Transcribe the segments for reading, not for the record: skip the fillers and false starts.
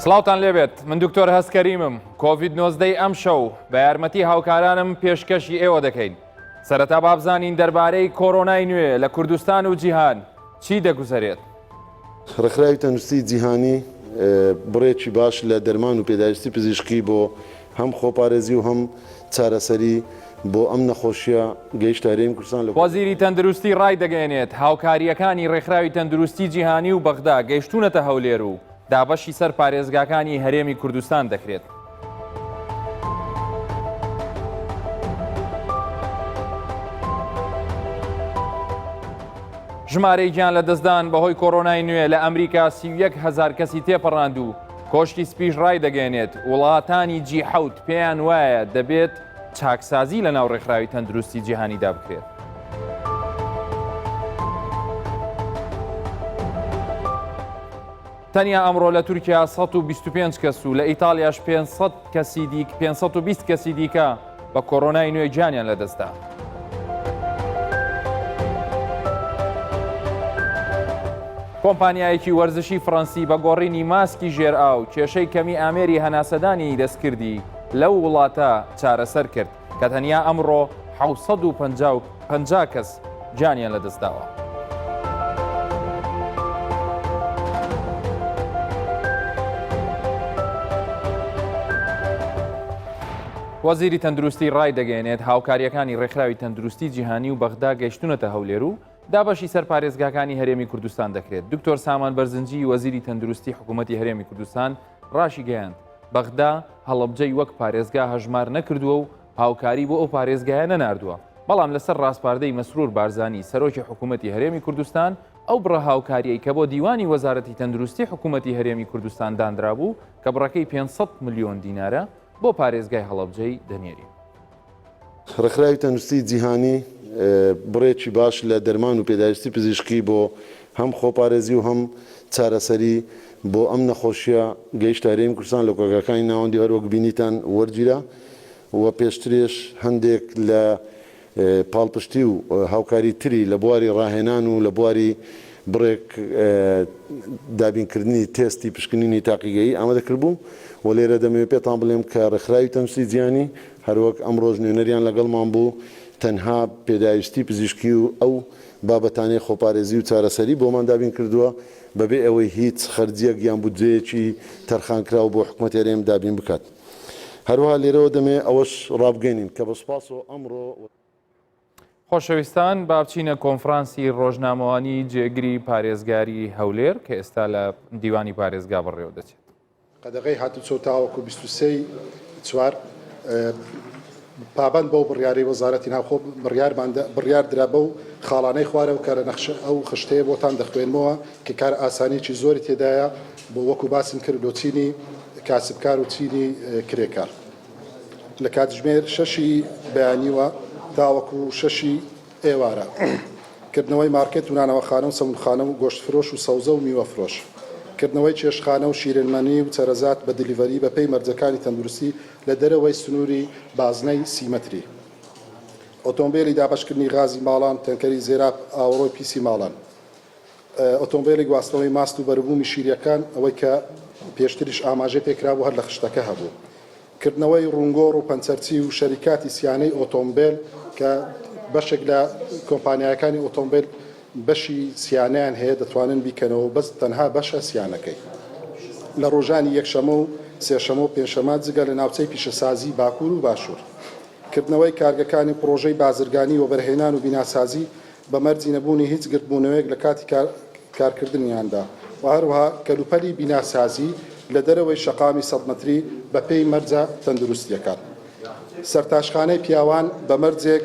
سڵاوتان لێبێت من دکتۆر هەسکەریمم کۆڤید-19 ئەم شەو بە یارمەتی هاوکارانم پێشکەشی ئێوە دەکەین. سەرەتا بابزانین دەربارەی کۆرۆنای نوێ لە کوردستان و جیهان چی دەگوزارێت. ڕێکخراوی تەندروستی جیهانی بڕێکی باش لە دەرمان و پێداویستی پزیشکی بۆ هەم خۆپارێزی و هەم چارەسەری بۆ ئەم نەخۆشیە گەیشتە هەرێمی کوردستان. وەزیری تەندروستی ڕای دەگەێنێت هاوکاریەکانی ڕێکخراوی تەندروستی جیهانی و بەغدا گەیشتونەتە هەولێر و دابەشی سەر پارێزگاکانی هەرێمی کوردستان دەکرێت. ژمارەی گیان لە دەستدان بەهۆی کۆرۆنای نوێ لە ئەمریکا 31,000 کەسی تێپەڕاند و کۆشتی سپیش ڕای دەگەێنێت وڵاتانی G7 پێیان وایە دەبێت چاکسازی لە ناو ڕێکخراوی تەندروستی جیهانیدا بکرێت. تەنیا ئەمڕۆ لە تورکیا 125 کەس و لە ئیتالیاش 520 کەسی دیکە بە کۆرۆنای نوێ گیانیان لەدەستدا. کۆمپانیایەکی وەرزشی فەڕەنسی بە گۆڕینی ماسکی ژێرئاو کێشەی کەمی ئامێری هەناسەدانی دەستکردی لەو وڵاتە چارەسەر کرد کە تەنیا ئەمڕۆ 750 کەس گیانیان لەدەستداوە. وەزیری تەندروستی ڕای دەگەێنێت هاوکاریەکانی ڕێکخراوی تەندروستی جیهانی و بەغدا گەیشتونەتە هەولێر و دابەشی سەر پارێزگاکانی هەرێمی کوردستان دەکرێت. دکتۆر سامان بەرزنجی وەزیری تەندروستی حکوومەتی هەرێمی کوردستان ڕاشی گەیاند بەغدا هەڵەبجەی وەک پارێزگا هەژمار نەکردووە و هاوکاری بۆ ئەو پارێزگایە نەناردووە. بەڵام لەسەر ڕاستپاردەی مەسرور بارزانی سەرۆکی حکوومەتی هەرێمی کوردستان ئەو بڕە هاوکاریەی کە بۆ دیوانی وەزارەتی تەندروستی حکوومەتی هەرێمی کوردستان دانرابوو کە بڕەکەی 500 ملیۆن دینارە بۆ پارێزگای هەڵەبجەی دەنێری. ڕێکخراوی تەندروستی جیهانی بڕێکی باش لە دەرمان و پێداویستی پزیشکی بۆ هەم خۆپارێزی و هەم چارەسەری بۆ ئەم نەخۆشیە گەیشتە هەرێمی کوردستان لە کۆگاکانی ناوەندی هەروەک بینیتان وەرگیرە و پێشترێش هەندێک لە پاڵپشتی و هاوکاری تری لە بواری ڕاهێنان و لە بواری بڕێک دابینکردنی تێستی پشکنینی تاقیگەیی ئامادەکرد بوو و لێرە دەمەوێت پێتان بڵێم کە ڕێکخراوی تەندروستی جیهانی هەروەک ئەمڕۆژ نوێنەریان لەگەڵمان بوو تەنها پێداویستی پزیشکی و ئەو بابەتانەی خۆپارێزی و چارەسەری بۆمان دابین کردووە بەبێ ئەوەی هیچ خەرجیەک یان بودجەیەکی تەرخانکراوە بۆ حکوومەتی هەرێم دابین بکات. هەروەها لێرەوە دەمێ ئەوەش ڕابگەینین کە بەسپاس و ئەمڕۆ خۆشەویستان با بچینە کۆنفرانسی ڕۆژنامەوانی جێگری پارێزگاری هەولێر کە ئێستا لە دیوانی پارێزگا بەڕێوە دەچێت. قەدەغەی هاتوچۆ تاوەکو 23 چوار پابند بەو بڕیاری وەزارەتی ناوخۆ بڕیار درا بەو خاڵانەی خوارەوە کە نەخش ئەو خشتەیە بۆتان دەخوێنمەوە کە کار ئاسانیی زۆری تێدایە بۆ وەکو باسم کرد لۆ چینی کاسبکار و چینی کرێکار لە کاتژمێر 6 بەیانیوە تاوەکو 6 ئێوارە کردنەوەی مارکێت و نانەوەخانە و سەمونخانە و گۆشتفرۆش و سەوزە و میوەفرۆش کردنەوەی چێشخانە و شیرینمەنی و چەرەزات بە دلیڤەری بەپێی مەرجەکانی تەندروستی لە دەرەوەی سنووری بازنەی سیمەتری ئۆتۆمبیلی دابشکردنی غازی ماڵان تەنکەری زێراب ئاوەڕۆی پیسی ماڵان ئۆتۆمبیلی گواستنەوەی ماست و بەربوومی شیرەکان ئەوەی کە پێشتریش ئاماژەی پێکرابوو هەر لە خشتەکە هەبوو کردنەوەی ڕوونگۆڕ و پەنچەرچی و شەریکاتی سیانەی ئۆتۆمبیل کە بەشێک لە کۆمپانیاکانی ئۆتۆمبیل بەشی سیانیان هەیە دەتوانن بیکەنەوە بەس تەنها بەشە سیانەکەی لە ڕۆژانی یەکشەمە و سێشەمە و پێنجشەمە جگە لە ناوچەی پیشەسازی باکوور و باشوور کردنەوەی کارگەکانی پرۆژەی بازرگانی و بەرهێنان و بیناسازی بە مەرجی نەبوونی هیچ گرتبوونەوەیەک لە کاتی کارکردنیاندا و هەروەها کەلوپەلی بیناسازی لە دەرەوەی شەقامی 100 مەتری بە پێی مەرجە تەندروستیەکان سەرتاشخانەی پیاوان بە مەرجێک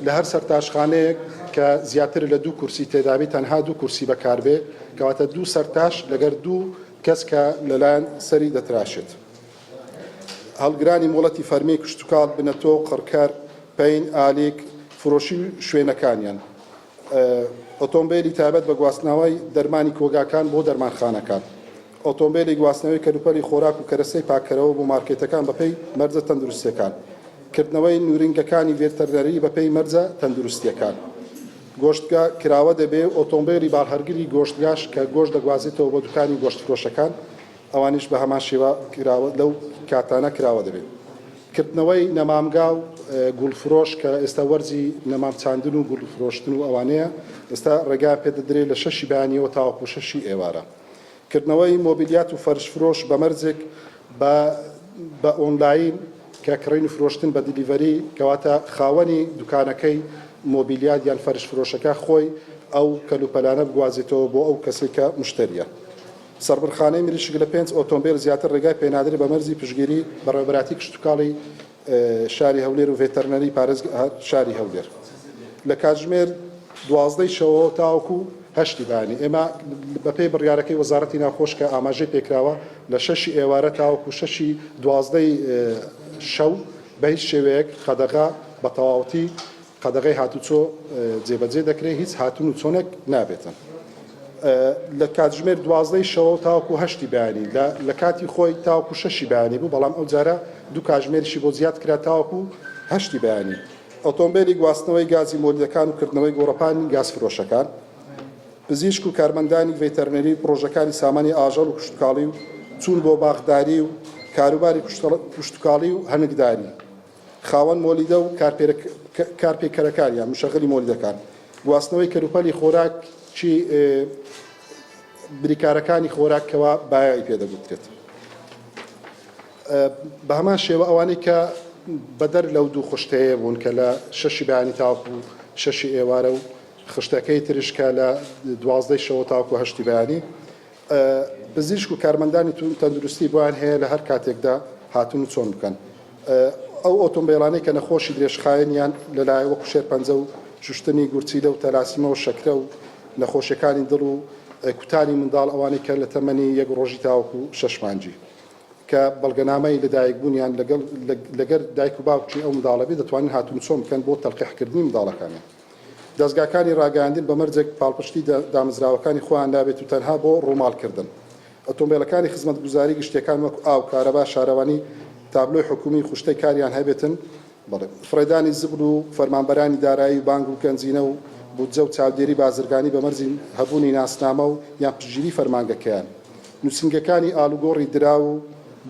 لە هەر سەرتاشخانەیەک کە زیاتر لە 2 کورسی تێدابی تەنها 2 کورسی بەکاربێ کەواتە 2 سەرتاش لەگەر 2 کەس کە لەلایەن سەری دەتراشێت هەڵگرانی مۆڵەتی فەرمی کشتتوکاڵ بنەتۆ قڕکار پەین ئالیک فرۆشی شوێنەکانیان ئۆتۆمبیلی تایبەت بە گواستنەوەی دەرمانی کۆگاکان بۆ دەرمانخانەکان ئۆتۆمبیلی گواستنەوەی کەلوپەلی خۆراک و کەرەسەی پاکەرەوە بۆ مارکێتەکان بەپێی مەرجە تەندروستیەکان کردنەوەی نورینگەکانی ڤێتەرنەری بەپێی مەرجە تەندروستیەکان گۆشتگا کراوە دەبێ ئۆتۆمبیلی باڵهەرگری گۆشتگاش کە گۆشت دەگوازێتەوە بۆ دوکانی گۆشتفرۆشەکان ئەوانیش بە هەمان شێوە لەو کاتانە کراوە دەبێت. کردنەوەی نەمامگا و گوڵفرۆش کە ئێستا وەرزی نەمامچاندن و گوڵفرۆشتن و ئەوانەیە ئێستا ڕێگا پێدەدرێت لە 6 بەیانیەوە تاوەکو 6 ئێوارە. کردنەوەی مۆبیلیات و فەرشفرۆش بە مەرجێک بە ئۆنلاین کە کڕین و فرۆشتن بە دیلیڤەری کەواتە خاوەنی دوکانەکەی مۆبیلیات یان فەرش فرۆشەکە خۆی ئەو کەلوپەلانە بگوازێتەوە بۆ ئەو کەسێک کە مشتریە. سەربڕخانەی مریشک لە 5 ئۆتۆمبیل زیاتر ڕێگای پێنادرێت بە مەرزی پشگیری بەڕێوەبەراتی کشتتوکاڵی شاری هەولێر و ڤێتەرنەری پارێز شاری هەولێر. لە کاتژمێر 12 شەوە تاوەکو 8 بانی ئێمە بەپێی بڕیارەکەی وەزارەتی ناوخۆش کە ئاماژەی پێکراوە لە 6 ئێوارە تاوەکو 6 12 شەو بە هیچ شێوەیەک قەدەغا بە تەواوەتی قەدەغەی هاتوچۆ جێبەجێ دەکرێت هیچ هاتون و چۆنێک نابێتن. لە کاتژمێر 12 شەوە تاوەکو 8 بەیانی لە کاتی خۆی تاوەکو 6 بەیانی بوو بەڵام ئەو جارە دوو کاتژمێریشی بۆ زیاد کرا تاوەکو 8 بەیانی. ئۆتۆمبیلی گواستنەوەی گازی مۆلیدەکان و کردنەوەی گۆڕەپانی گازفرۆشەکان، پزیشک و کارمەندانی ڤێتەرنەری پرۆژەکانی سامانی ئاژەڵ و کشتتوکاڵی و چوون بۆ باغداری و کاروباری کشتتوکاڵی و هەنگداری، خاوەن مۆلیدە و کارپێکەرەکانیان مشەغلی مۆلیدەکان، گواستنەوەی کەلوپەلی خۆراک چی بریکارەکانی خۆراکەوە بایایی پێدەگوترێت. بە هەمان شێوە ئەوانەی کە بەدەر لەو دوو خوشتەیە بوون کە لە 6 بەیانی تاوەکو 6 ئێوارە و خشتەکەی ترشکە لە 12 شەوە تاوەکو 8 بەیانی، پزیشک و کارمەندانی تەندروستی بۆیان هەیە لە هەر کاتێکدا هاتون و چۆن بکەن. ئەو ئۆتۆمبیلانەی کە نەخۆشی درێژخایەنیان لەلایە وەکو شێرپەنجە و شوشتنی گورچیلە و تەلاسیمە و شەکرە و نەخۆشیەکانی دڵ و کوتانی منداڵ ئەوانەی کە لە تەمەنی 1 ڕۆژی تاوەکو 6 مانجی کە بەڵگەنامەی لەدایک بوونیان لەگەر دایک و باوکی ئەو منداڵەبی دەتوانین هاتون چۆن بکەن بۆ تەلقیحکردنی منداڵەکانیان. دەستگاکانی ڕاگەاندن بە مەرجێک پاڵپشتی دامەزراوەکانی خۆیان دابێت و تەنها بۆ ڕووماڵکردن. ئۆتۆمبیلەکانی خزمەتگوزاری گشتیەکان وەکو ئاو کارەبا شارەوانی تابلۆی حکومی خوشتەی کاریان هەبێتن، فڕێدانی زبل و فەرمانبەرانی دارایی و بانگ و گەنجینە و بودجە و چاودێری بازرگانی بە مەرجی هەبوونی ناسنامە و یان پشتگیری فەرمانگەکەیان، نووسنگەکانی ئالوگۆڕی درا و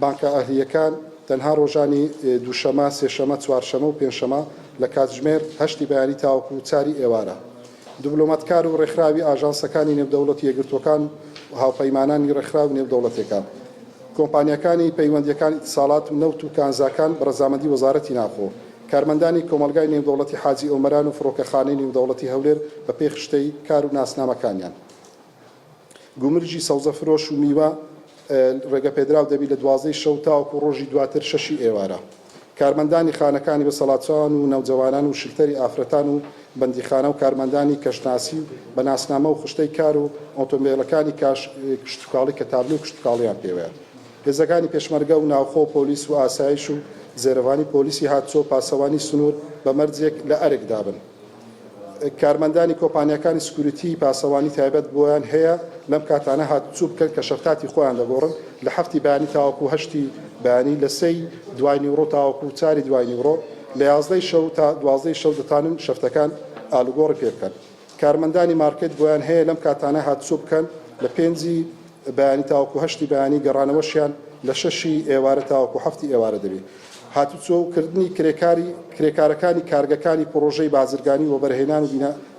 بانکە ئەهلیەکان تەنها ڕۆژانی دووشەمە، سێشەمە، چوارشەمە و پێنجشەمە لە کاتژمێر 8 بەیانی تاوەکو 4 ئێوارە. دیبلۆمەتکار و ڕێکخراوی ئاژانسەکانی نێودەوڵەتی یەکگرتوەکان و هاوپەیمانانی ڕێکخراو نێودەوڵەتیەکان، کۆمپانیەکانی پەیوەندیەکان ئیتیساڵات و نەوت و کانزاکان بەڕەزامەندی وەزارەتی ناوخۆ، کارمەندانی کۆمەلگای نێودەوڵەتی حاجی ئۆمەران و فڕۆکەخانەی نێودەوڵەتی هەولێر بە پێی خشتەی کار و ناسنامەکانیان، گومرجی سەوزە فرۆش و میوە ڕێگە پێدراو دەبی لە 12 شەو تاوەکو ڕۆژی دواتر 6 ئێوارە، کارمەندانی خانەکانی بەسەڵاتچوان و نەوجەوانان و شکتەری ئافرەتان و بەندیخانە و کارمەندانی کەشناسی بە ناسنامە و خشتەی کار و ئۆتۆمبیلەکانی کشتتوکاڵی کە تابلو و کشتتوکاڵیان پێوەیە، هێزەکانی پێشمەرگە و ناوخۆ پۆلیس و ئاسایش و زێرەوانی پۆلیسی هاتچۆ پاسەوانی سنوور بە مەرجێک لە ئەرێک دابن، کارمەندانی کۆمپانیەکانی سکوریتی پاسەوانی تایبەت بۆیان هەیە لەم کاتانە هاتوچوو بکەن کە شەفتاتی خۆیان دەگۆڕن لە 7 بەیانی تاوەکو 8 بەیانی لە 3 دوای نیوڕۆ تاوەکو 4 دوای نیوڕۆ لە 11 شەو تا 12 شەو دەتوانن شەفتەکان ئالوگۆڕی پێ بکەن. کارمەندانی مارکێت بۆیان هەیە لەم کاتانە هاتوچوو بکەن لە 5 بەیانی تاوەکو 8 بەیانی گەڕانەوەشیان لە 6 ئێوارە تاوەکو 7 ئێوارە دەبێت. هاتوچۆکردنی کرێکارەکانی کارگەکانی پرۆژەی بازرگانی و بەرهێنان و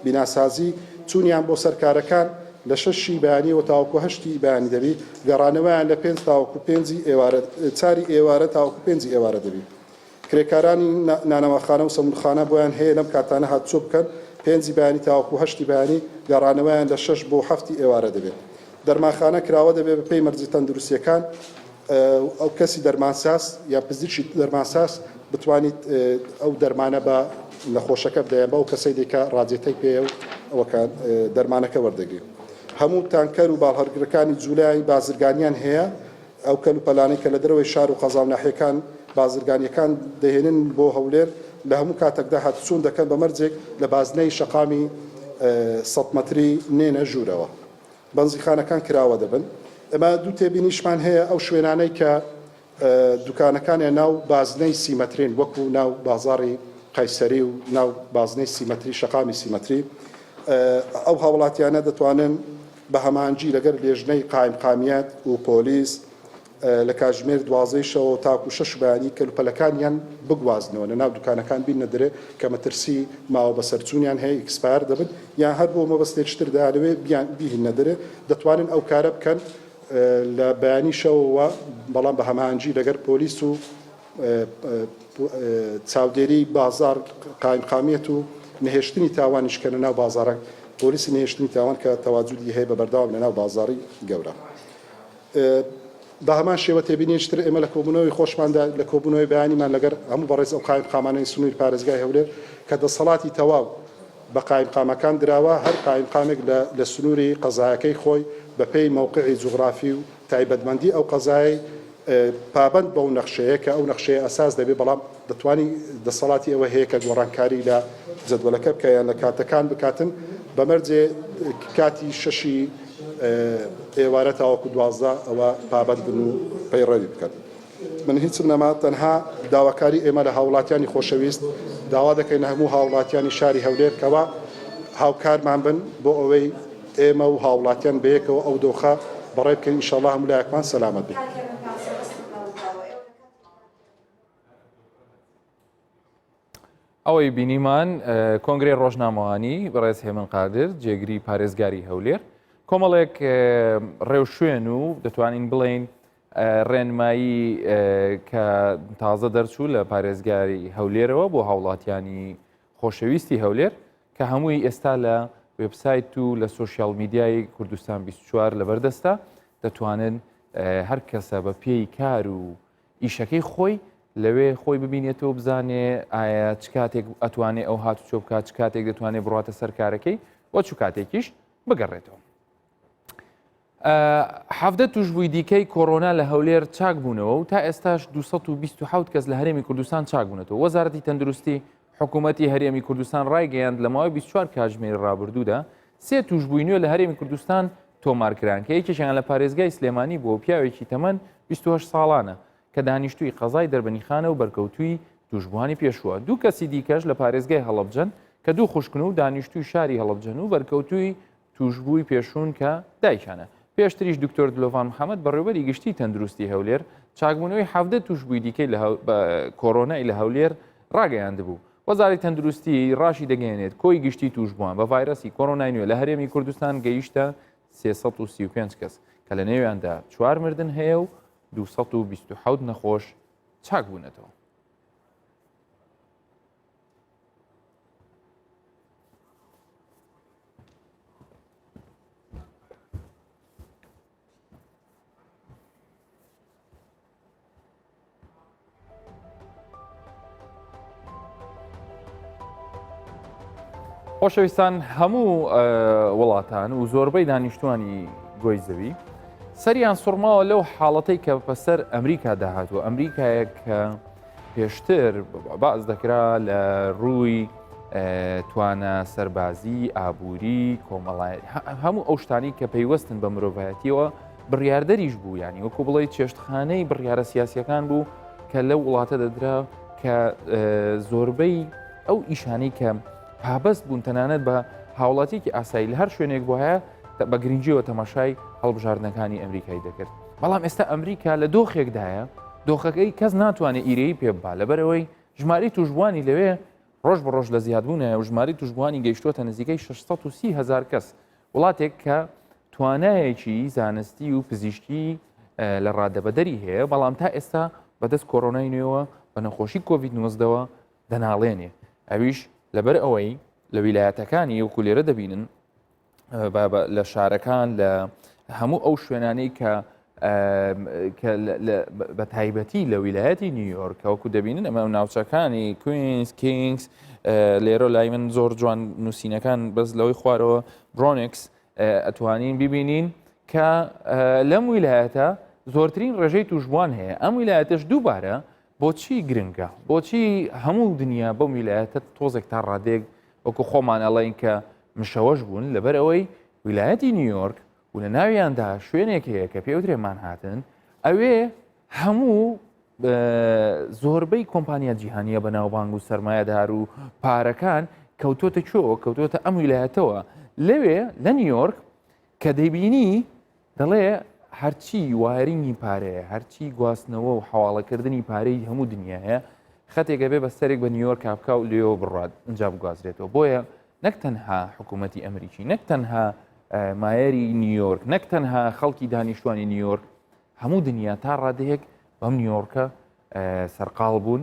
بیناسازی چوونیان بۆ سەرکارەکان لە 6 بەیانی و تاوەکو 8 بەیانی دەبێت، گەڕانەوەیان لە 5 تاوەکو 5 ئێوارە 4 ئێوارە تاوەکو 5 ئێوارە دەبێت. کرێکارانی نانەوەخانە و سەمونخانە بۆیان هەیە لەم کاتانە هاتوچۆ بکەن 5 بەیانی تاوەکو 8 بەیانی گەڕانەوەیان لە 6 بۆ 7 ئێوارە دەبێت. دەرمانخانە کراوە دەبێت بە پێی مەرجی تەندروستیەکان ئەو کەسی دەرمانساز یا پزیشکی دەرمانساز بتوانیت ئەو دەرمانە بە نەخۆشەکە بدەیە بەو کەسەی دیکە ڕاجێتەی پێ و ئەوەکان دەرمانەکە وەردەگرێت. هەموو تانکەر و باڵهەرگرەکانی جوولای بازرگانیان هەیە، ئەو کەلوپەلانەی کە لە دەرەوەی شار و خەزاو ناحیەکان بازرگانیەکان دەهێنن بۆ هەولێر لە هەموو کاتێکدا هاتوچوون دەکەن بە مەرجێک لە بازنەی شەقامی 100 مەتری نێنە ژوورەوە. بەنزیخانەکان کراوە دەبن. ئەمە دوو تێبینیشمان هەیە ئەو شوێنانەی کە دوکانەکانیان ناو بازنەی سیمەترین وەکو ناو بازاڕی قەیسەری و ناو بازنەی سیمەتری شەقامی سیمەتری، ئەو هاوڵاتیانە دەتوانن بە هەمانجی لەگەر لێژنەی قایمقامیات و پۆلیس لە کاتژمێر 12 تاکو 6 بەیانی کەلوپەلەکانیان بگوازنەوە لە ناو دوکانەکان بینە دەرێ کە مەترسی ماوە بە سەرچوونیان هەیە ئیکسپایر دەبن یان هەر بۆ مەبەستێکتر دەوێ بیهینە دەرێ دەتوانن ئەو کارە بکەن لە بەیانی شەوەوە بەڵام بە هەمانجی لەگەر پۆلیس و چاودێری بازار قایمقامیەت و نهێشتنی تاوانیشکەنە ناو بازارە پۆلیسی نهێشتنی تاوان کە تەواجودی هەیە بە بەردەوام لە ناو بازاری گەورە. بە هەمان شێوە تێبینیشتر ئێمە لە کۆبوونەوەی خۆشماندا لە کۆبوونەوەی بەیانیمان لەگەر هەموو بەڕێز ئەو قایمقامانەی سنووری پارێزگای هەولێر کە دەسەڵاتی تەواو بە قایمقامەکان دراوە هەر قایمقامێک لە سنووری قەزایەکەی خۆی بە پێی مووقعی جوغرافی و تایبەتمەندی ئەو قەزای پابند بەو نەخشەیە کە ئەو نەخشەیە ئەساس دەبێت بەڵام دەتوانی دەسەڵاتی ئەوە هەیە کە گۆڕانکاری لە جەدوەلەکە بکەیان لە کاتەکان بکاتن بەمەرجێ کاتی شەشی ئێوارە تاوەکو 12 ئەوە پابند بن و پەیڕەوی بکەن. من هیچم نەما تەنها داواکاری ئێمە لە هاوڵاتیانی خۆشەویست داوا دەکەین هەموو هاوڵاتیانی شاری هەولێر کەوا هاوکارمان بن بۆ ئەوەی ئێمە و هاوڵاتیان بەیەکەوە ئەو دۆخە بەڕێ بکەین ئینشەڵڵا هەموو لایەکمان سەلامەت بێت. ئەوەی بینیمان کۆنگرێ ڕۆژنامەوانی بەڕێز هێمن قادر جێگری پارێزگاری هەولێر کۆمەڵێک ڕێوشوێن و دەتوانین بڵین ڕێنمایی کە تازە دەرچوو لە پارێزگاری هەولێرەوە بۆ هاوڵاتیانی خۆشەویستی هەولێر کە هەمووی ئێستا لە وێبسایت و لە سوۆشیال میدیای کوردستان 24 لەبەردەستە دەتوانن هەر کەسە بە پێی کار و ئیشەکەی خۆی لەوێ خۆی ببینێتەوە بزانێ ئایا چ کاتێک ئەتوانێت ئەو هاتوچۆ بکات چ کاتێک دەتوانێت بڕاتە سەر کارەکەی وە چ کاتێکیش بگەڕێتەوە. حەفدە توشبووی دیکەی کۆڕۆنا لە هەولێر چاک بوونەوە و تا ئێستاش 227 کەس لە هەرێمی کوردستان چاک بوونەوە. وەزارەتی تەندروستی حکوومەتی هەرێمی کوردستان ڕایگەیاند لە ماوەی 24 کاتژمێری ڕابردوودا 3 توشبووی نوێ لە هەرێمی کوردستان تۆمارکران کە یەکێکیان لە پارێزگای سلێمانی بۆ پیاوێکی تەمەن 28 ساڵانە کە دانیشتووی قەزای دەربەنیخانە و بەرکەوتووی توشبووانی پێشووە. دوو کەسی دیکەش لە پارێزگای هەڵەبجەن کە دوو خوشکن و دانیشتووی شاری هەڵەبجەن و بەرکەوتووی توشبووی پێشوون کە دایکانە. پێشتریش دکتۆر دلۆڤان محەممەد بەڕێوەبەری گشتی تەندروستی هەولێر چاکبوونەوەی حەفدە توشبووی دیکەی کۆڕۆنای لە هەولێر ڕاگەیاندبوو. وەزارەتی تەندروستی ڕاشی دەگەێنێت کۆی گشتی توشبووان بە ڤایرەسی کۆڕۆنای نوێ لە هەرێمی کوردستان گەیشتە 335 کەس کە لە نێویاندا 4 مردن هەیە و 227 نەخۆش چاک بوونەتەوە. خۆشەویستان هەموو وڵاتان و زۆربەی دانیشتوانی گۆی زەوی سەریان سوڕماوە لەو حاڵەتەی کە بەسەر ئەمریکا داهاتوە. ئەمریکایە کە پێشتر باز دەکرا لە ڕووی توانە سەربازی ئابووری کۆمەڵایەت هەموو ئەو شتانی کە پەیوەستن بە مرۆڤایەتیەوە بڕیاردەریش بوو ینی وەکو بڵێ چێشتخانەی بڕیارە سیاسیەکان بوو کە لەو وڵاتە دەدرا کە زۆربەی ئەو ئیشانەی کە پابەست بوون تەنانەت بە هاوڵاتیکی ئاسایی لە هەر شوێنێک بۆ هەیە بە گرنگیەوە تەماشای هەڵبژاردنەکانی ئەمریکای دەکرد. بەڵام ئێستا ئەمریکا لە دۆخێکدایە دۆخەکەی کەس ناتوانێت ئیرەی پێ ببا لەبەرەوەی ژماری توشبوانی لەوێ ڕۆژ بە ڕۆژ لە زیادبوونە و ژماری توشبوانی گەیشتوتە نزیکەی 630,000 کەس وڵاتێک کە توانایەکی زانستی و پزیشکی لە ڕادەبەدەری هەیە بەڵام تا ئێستا بەدەست کۆڕۆنای نوێەوە بە نەخۆشی کۆڤید-19ەوە دەناڵێنێ. ئەویش لەبەر ئەوەی لە ویلایەتەکانی وەکو لێرە دەبینن لە شارەکان لە هەموو ئەو شوێنانەی کە بە تایبەتی لە ویلایەتی نیویۆرک وەکو دەبینن ئەمە ناوچەکانی کوینز کینگز لێرە لای من زۆر جوان نووسینەکان بەس لەوەی خوارەوە برۆنکس ئەتوانین ببینین کە لەم ویلایەتە زۆرترین ڕێژەی توشبوان هەیە. ئەم ویلایەتش دووبارە بۆچی گرنگە بۆچی هەموو دنیا بەم ویلایەتە تۆزێک تا ڕادێک وەکو خۆمان ئەڵێن کە مشەوەش بوون لەبەر ئەوەی ویلایەتی نیویۆرک و لە ناویاندا شوێنێک هەیە کە پێوترێ مانهاتن ئەوێ هەموو زۆربەی کۆمپانیا جیهانیە بە ناوبانگ و سەرمایەدار و پارەکان کەوتۆتە ئەم ویلایەتەوە لەوێ لە نیویۆرک کە دەیبینی دەڵێ هەرچی وایرینگی پارەیە هەرچی گواستنەوە و حواڵەکردنی پارەی هەموو دنیاە خەتێکە بێ بەستەرێک بە نیویۆرک کاپکا و لێەوە بڕات اینجا بگوازرێتەوە بۆیە نەک تەنها حکوومەتی ئەمریکی نەک تەنها مایەری نیویۆرک نەک تەنها خەڵکی دانیشتوانی نیویۆرک هەموو دنیا تا ڕادەیەک بەم نیویۆرکە سەرقاڵ بوون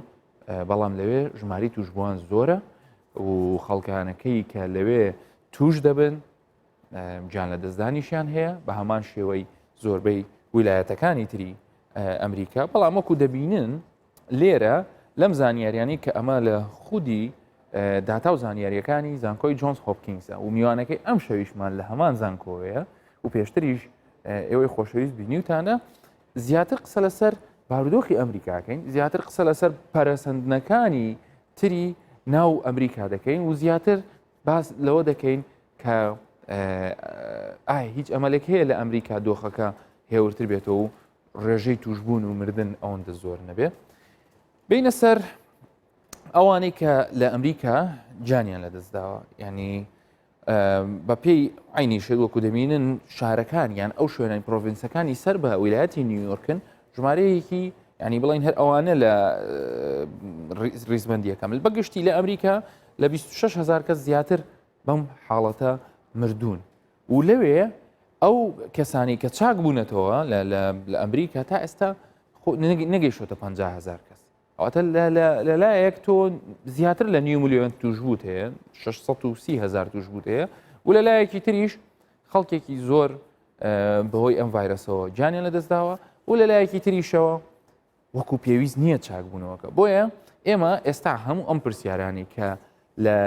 بەڵام لەوێ ژماری توشبووان زۆرە و خەڵکانەکەی کە لەوێ توش دەبن گیان لە دەستدانیشیان هەیە بە هەمان شێوەی زۆربەی ویلایەتەکانی تری ئەمریکا بەڵام وەکو دەبینن لێرە لەم زانیاریانی کە ئەمە لە خودی داتا و زانیاریەکانی زانکۆی جۆنس هۆپکینگسە و میوانەکەی ئەم شەویشمان لە هەمان زانکۆیە و پێشتریش ئێوەی خۆشەویست بینیوتانە زیاتر قسە لەسەر بارودۆخی ئەمریکاکەین زیاتر قسە لەسەر پەرەسەندنەکانی تری ناو ئەمریکا دەکەین و زیاتر باس لەوە دەکەین کە هیچ ئەمەلێک هەیە لە ئەمریکا دۆخەکە هێورتر بێتەوە و ڕێژەی توشبوون و مردن ئەوەندە زۆر نەبێ بینە سەر ئەوانەی کە لە ئەمریکا جانیان لەدەستداوە یعنی بە پێی عینی شێت وەکو دەبینن شارەکان یان ئەو شوێنانی پرۆڤینسەکانی سەر بە ویلایەتی نیویۆرکن ژمارەیەکی ینی بڵین هەر ئەوانە لە ڕیزبەندیە کامل بەگشتی لە ئەمریکا لە 26,000 کەس زیاتر بەم حاڵەتە مردوون و لەوێ ئەو کەسانی کە چاک بوونەتەوە لە ئەمریکا تا ئێستا نەگەیشتە 50,000 کەس ئەواتە لەلایەک تۆ زیاتر لە 9 ملیۆن توشبوت هەیە 630,000 توشبوت هەیە و لەلایەکی تریش خەڵکێکی زۆر بەهۆی ئەم ڤایرەسەوە گیانیان لەدەستداوە و لەلایەکی تریشەوە وەکو پێویست نییە چاکبوونەوەکە بۆیە ئێمە ئێستا هەموو ئەم پرسیارانی کە لە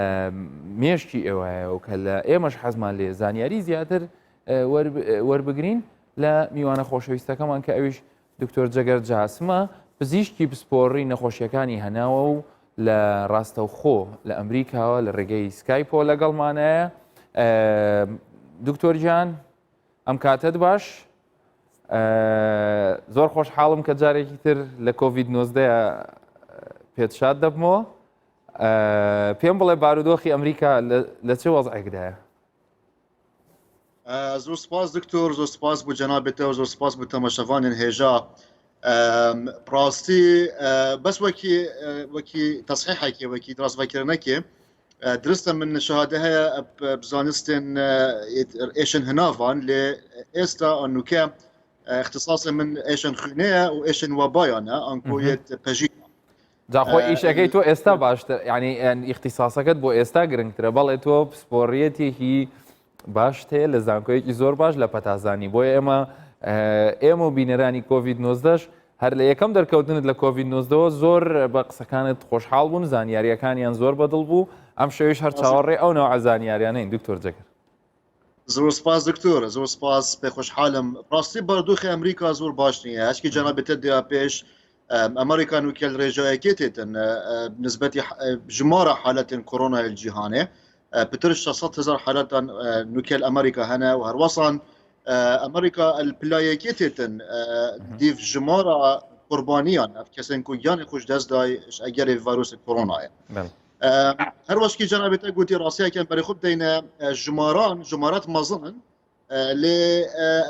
مێشکی ئێوەیە و کە لە ئێمەش حەزمان لێ زانیاری زیاتر وەربگرین لە میوانە خۆشەویستەکەمان کە ئەویش دکتۆر جەگەر جاسمە پزیشکی پسپۆڕی نەخۆشیەکانی هەناوە و لە ڕاستەوخۆ لە ئەمریکاوە لە ڕێگەی سکایپۆ لەگەڵمانەیە دکتۆر گیان ئەم کاتت باش زۆر خۆشحاڵم کە جارێکی تر لە کۆڤید-19 پێتشاد دەبمەوە پێم بڵێ بارودۆخی ئەمریکا لە چه وەزعێکدایە زۆر سپاس دکتۆر زۆر سپاس بۆ جەنابێتەوە زۆر سپاس بۆ تەماشەوانین هێژا ڕاستی بەس وەکی تەسحیحێکی وەکی دراستڤەکردنەکێ درستە من شەهادە هەیە بزانستên ئێشن هەناڤان لێ ئێستا ئەنوکە اختصاصی من ئێشن خوێنەیە و ئێشن وەبایانە ئەنکۆیەت پەژی جاخۆی ئیشەکەی تۆ ئێستا باشتر ینی ئیختیساسەکەت بۆ ئێستا گرنگترە بەڵێ تۆ پسپۆڕیەتێکی باش هەیە لە زانکۆیەکی زۆر باش لە پەتازانی بۆیە ئێمە و بینەرانی کۆڤید-19 هەر لە یەکەم دەرکەوتنت لە کۆڤید-19 زۆر بە قسەکانت خۆشحاڵ بوون زانیاریەکانیان زۆر بەدڵ بوو ئەم شەویش هەر چاوەڕێ ئەو نەوع زانیاریانەین دکتۆر جەگەر زۆر سپاس دکتۆر زۆر سپاس پێ خۆشحاڵم ڕاستی بەردۆخی ئەمریکا زۆر باش نییە هەشکی جەنابێتە دیا پێش ئەمریکان و کێل ڕێژەیەکێ تێتن نسبەتی ژمارە حالەتên کۆرۆنای جیهانێ پتر 600,000 حالەتان نوکێل ئەمریکا هەنە و هەروەسان ئەمریکا الپلایەکێ تێتن دیڤ ژمارە قوربانیان ئەف کەسێن کو گیانی خۆش دەستدای ئەگەری ڤایرۆسی کۆرۆنایە هەروەشکی جەنابێتە گوتی ڕاستیەکەن بەری خوب دەینە ژمارەت مەزنن لێ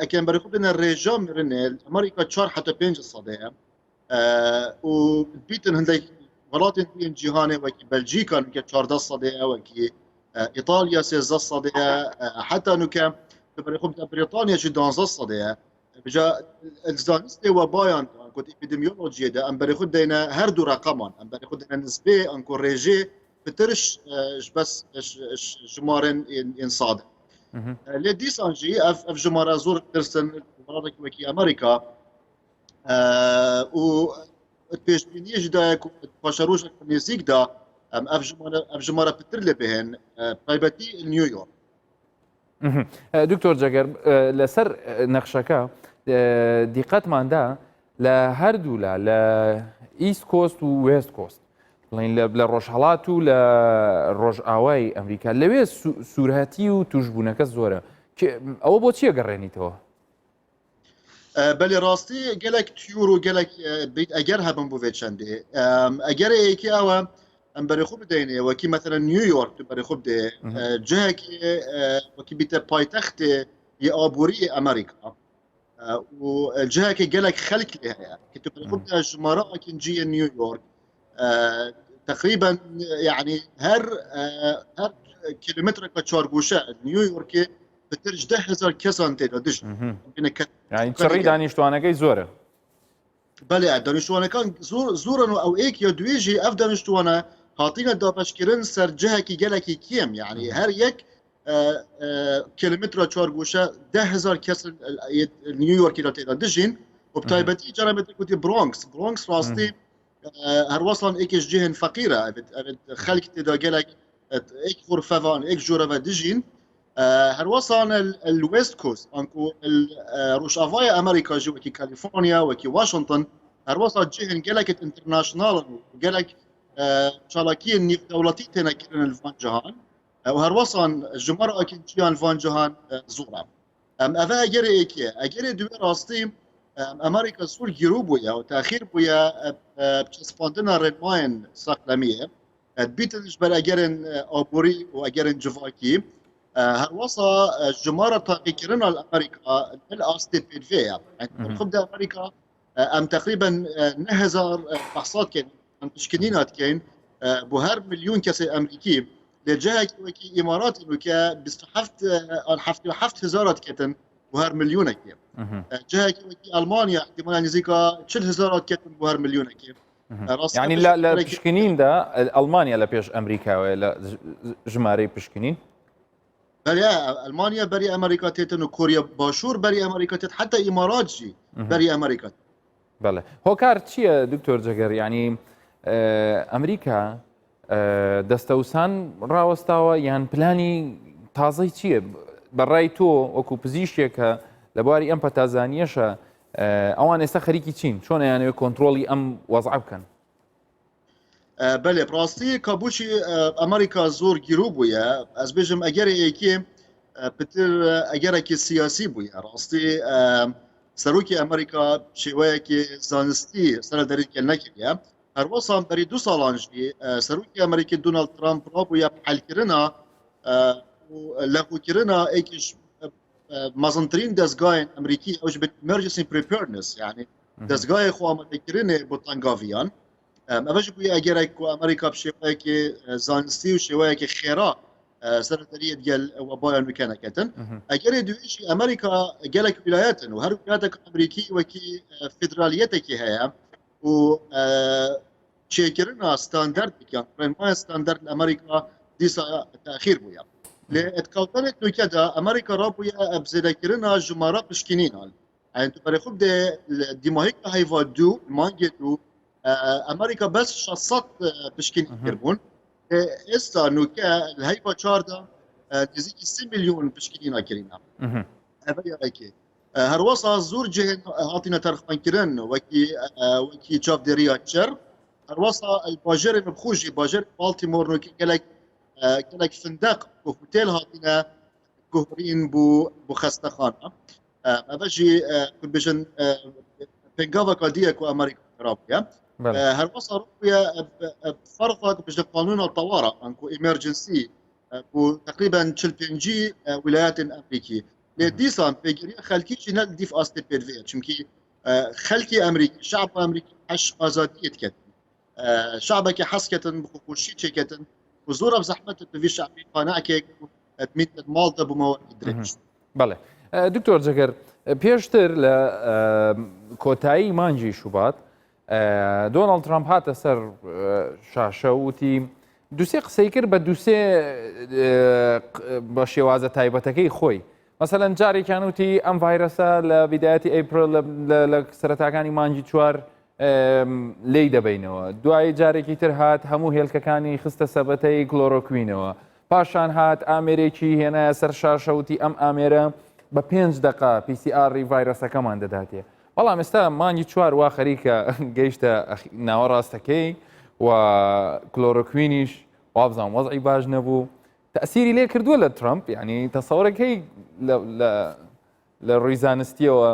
ئەکەن بەری خوب دەینە ڕێژە مرنێ ئەمریکا 4 حتا 5 سەدەیە و بیتن هەندێک وڵاتên جیهانê wekî Belcîka nuke 14 sedeye wekî İtalya 13 sedeye heta nuke Britanya jî 12 sedeye bija zanistê webayan ku epidemiyolojiyê de em berê xwe deyne her du reqeman em berê xwe deyne nisbê an ku rêjê pitiriş ji bes jimarên ên sade lê dîsan jî ev jimara zor tirsin welateke wekî Amerîka û pêşbîniyê jî daye ku paşa rojek nêzik da ev jimara pitir lê bihên taybetî New York. دکتۆر جەگەر لەسەر نەخشەکە دیقەتماندا لە هەردوولا لە ئیست کۆست و وێست کۆست بڵین لە ڕۆژهەڵات و لە ڕۆژئاوای ئەمریکا لەوێ سوورهەتی و توشبوونەکە زۆرە ئەوە بۆ چیە گەڕێنیتەوە؟ بەێ ڕاستی gelek تیور و gelek ئەگەر هەبم بۆ vê çendê ئەگەر یەکی ئەوە em berê xwe bidêne wekî mesela New York tu berê xwe bidê cihekî wekî bîte paytextê yê aboriyê Amerîka والجهه قالك خلق لها كنت بنقول جمراء كنجي نيويورك تقريبا يعني هر كيلومتر كتشاربوشا نيويورك بترج 10,000 كسان تيدا دج يعني تشري دانیشتوانەکەی زۆرە بله دانیشتوانەکان زۆرن و ئەو ئێک یا دوێژی ئەف دانیشتوانە هاتینە دابەشکردن سەر جهەکی گەلێکی کێم یعنی هەر یەک کیلومتر چوارگوشە 10,000 کەس نیویۆرکی تێدا دژین و بتایبەتی جارێک گوتی برۆنکس ڕاستی هەروەسڵان ئێکیش جهێن فەقیرە خەڵک تێدا گەلێک ئێک غورفەوان ئێک جۆرەوە دژین هەروەسان الويست كوست انكو روشافای امریکا جو وكي كاليفورنيا وكي واشنطن هەروەسا جهن گەلێک انترناشنال گەلێک چالاکی نێف دەوڵەتی تێنە کردن الفان جهان و هەروەسان ژمارە ئەکینچیان فان جهان زۆرە ئەڤە ئەگەرەیەکیە ئەگەرێ دوێ ڕاستی ئەمریکا سوور گیرو بووە و تاخیر بووە چەسپاندنە ڕێنمایان سەقلەمیە بیتنش بەر ئەگەرن ئابووری و ئەگەرن جڤاکی هەروەسا ژمارە تاقیکردنە ئەمریکا ئاستێپێدڤەیە خبدا ئەمریکا ئەم تقریبا 9,000 بەحسات کەین پشکنینات کەین بۆ هەر ملیۆن کەسێ ئەمریکی لە جایەکی وەکی ئیماراتی کە 27,000 کەتن بۆ هەر ملیۆنێکی جایەکی وەکی ئەڵمانیا احتیمالا نزیکا 40,000 کەتن بۆ هەر ملیۆنێکی يعني لە پشکنیندا ئەڵمانیا لە پێش ئەمریکاوە لە ژمارەی پشکنین بري المانيا بري امريكا تيتن وكوريا باشور بري امريكا تيت حتى امارات جي بري امريكا بله هۆکار چییە دکتۆر جەگەر یعنی ئەمریکا دەستەوسان ڕاوەستاوە یان پلانی تازەی چییە بەڕای تۆ وەکو پزیشکێکە لە بواری ئەم پەتازانیەشە ئەوان ئێستا خەریکی چین چۆن یانەوێت کۆنتترۆلی ئەم وەزع بکەن بله براستی کابوچی امریکا زور گیرو بویه از بجم اگر یکی پتر اگر کی سیاسی بویه راستی سروکی امریکا شویه کی زانستی سر دری که نکیه هر وسام بری 2 سالانجی سروکی امریکا دونالد ترامپ را بویه حل کردنا و لغو کردنا ایکش مازنترین دستگاه امریکی اوج به emergency preparedness يعني دستگاه خو آماده کردن بوتانگاویان ئەوەش بووی ئەگەرێک و ئەمریکا بشێوەیەکی زانستی و شێوەیەکی خێرا سەرەتەریە گەل وەبایان بکەنەکەتن ئەگەرێ دوێژی ئەمریکا گەلێک ویلایەتن و هەر ویلایەتێک ئەمریکی وەکی فیدرالیەتێکی هەیە و چێکردنا ستاندەردێکیان ڕێنمایە ستاندەرد ئەمریکا دیسا تاخیر بووە لێ ئەتکەوتنێک نوکەدا ئەمریکا ڕابووە ئەبزێدەکردنا ژمارە پشکنینان ئەین بەرێ خوب دێ دیماهیکا هەیڤا دوو مانگێ دوو امریکا بس 600 پشکین کربون استا نوکه الهیپا 14 نزدیکی 3 میلیون پشکینی نکرینا اولی اکی هر وسا زور جهن هاتینا ترخان کرن وکی چاپ دریا چر هر وسا الباجر مبخوجی باجر بالتیمور نوکه گلک فندق و هتل هاتینا گهرین بو خستخانه اوجی کن بجن پنگاوا کالدیه کو امریکا رابطه هر وصل رؤية فرضت باش قانون الطوارئ انكو ايمرجنسي تقريبا 40 ولايات امريكيه لديسان بيجري خلكي جنال ديف استي بيرفي چمكي خلكي امريكي شعب امريكي حش ازاديه كت شعبك حسكتن بخوشي تشكتن وزوره بزحمه في شعبي قناعك تميت مالطا بمواعيد دريج بله دكتور جەگەر پێشتر لە کۆتایی مانجی شوبات دۆناڵد ترامپ هاتە سەر شاشە وتی دووسێ قسەی کرد بە دووسێ بە شێوازە تایبەتەکەی خۆی مەسەلەن جارێکیان وتی ئەم ڤایرەسە لە بیدایەتی ئەیپریل لە سەرەتاکانی مانجی 4 لێی دەبینەوە دوای جارێکی تر هات هەموو هێلکەکانی خستە سەبەتەی کلۆرۆکوینەوە پاشان هات ئامێرێکی هێنایە سەر شاشە وتی ئەم ئامێرە بە 5 دقه PCR ڤایرەسەکەمان دەداتێ بەڵام ئێستا مانگی 4 وا خەریکە گەیشتە ناوەڕاستەکەی و کلۆرۆکوینیش وابزان وەزعی باش نەبوو تەسیری لێ کردووە لە ترامپ یعنی تەسەوڕەکەی لە ڕووی زانستیەوە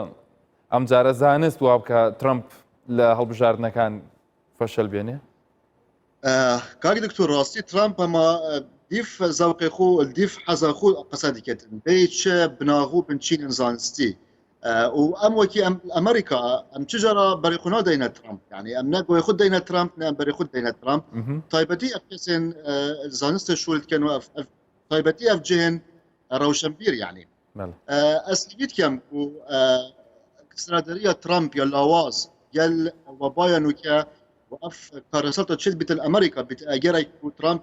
ئەم جارە زانست وا بکە ترامپ لە هەڵبژاردنەکان فەشەل بێنێ کاک دکتۆر ڕاستی ترامپ ئەمە دیف زەوقی خۆ دیف حەزا خۆ قسە دیکەتن بێچە بناغوو بنچینن زانستی وام وكي امريكا ام تجرى بريخونا دينا ترامب يعني ام نقو ياخذ دينا ترامب نعم بريخوذ دينا ترامب طيبتي افكسن زانست شولت كانوا طيبتي افجهن روشنبير يعني اسليت كم استراتيجيه ترامب يا لاواز يل وبايا نوكا وقف كارسالتا تشد بيت الامريكا بيت اجري ترامب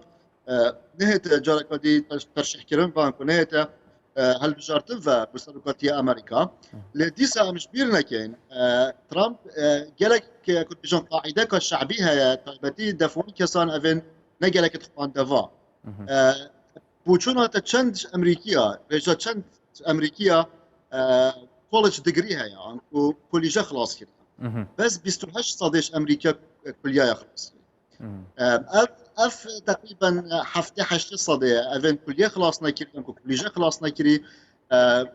نهت جارك دي ترشح كرم بانكو نهت هل بجارتن و بسرقاتية أمريكا لديسا مش بيرنا كين ترامب جالك كنت بجون قاعدة كشعبيها طيبتي دفعون كسان أفن نجالك تخوان دفاع بوشونا تشند أمريكية رجع تشند أمريكية كولج ديجريها يعني كلية خلاص كده بس 28 صديش أمريكا كلية خلاص اف تقريبا حفتي حشت صدي اذن كليه خلاص نكري كليه خلاص نكري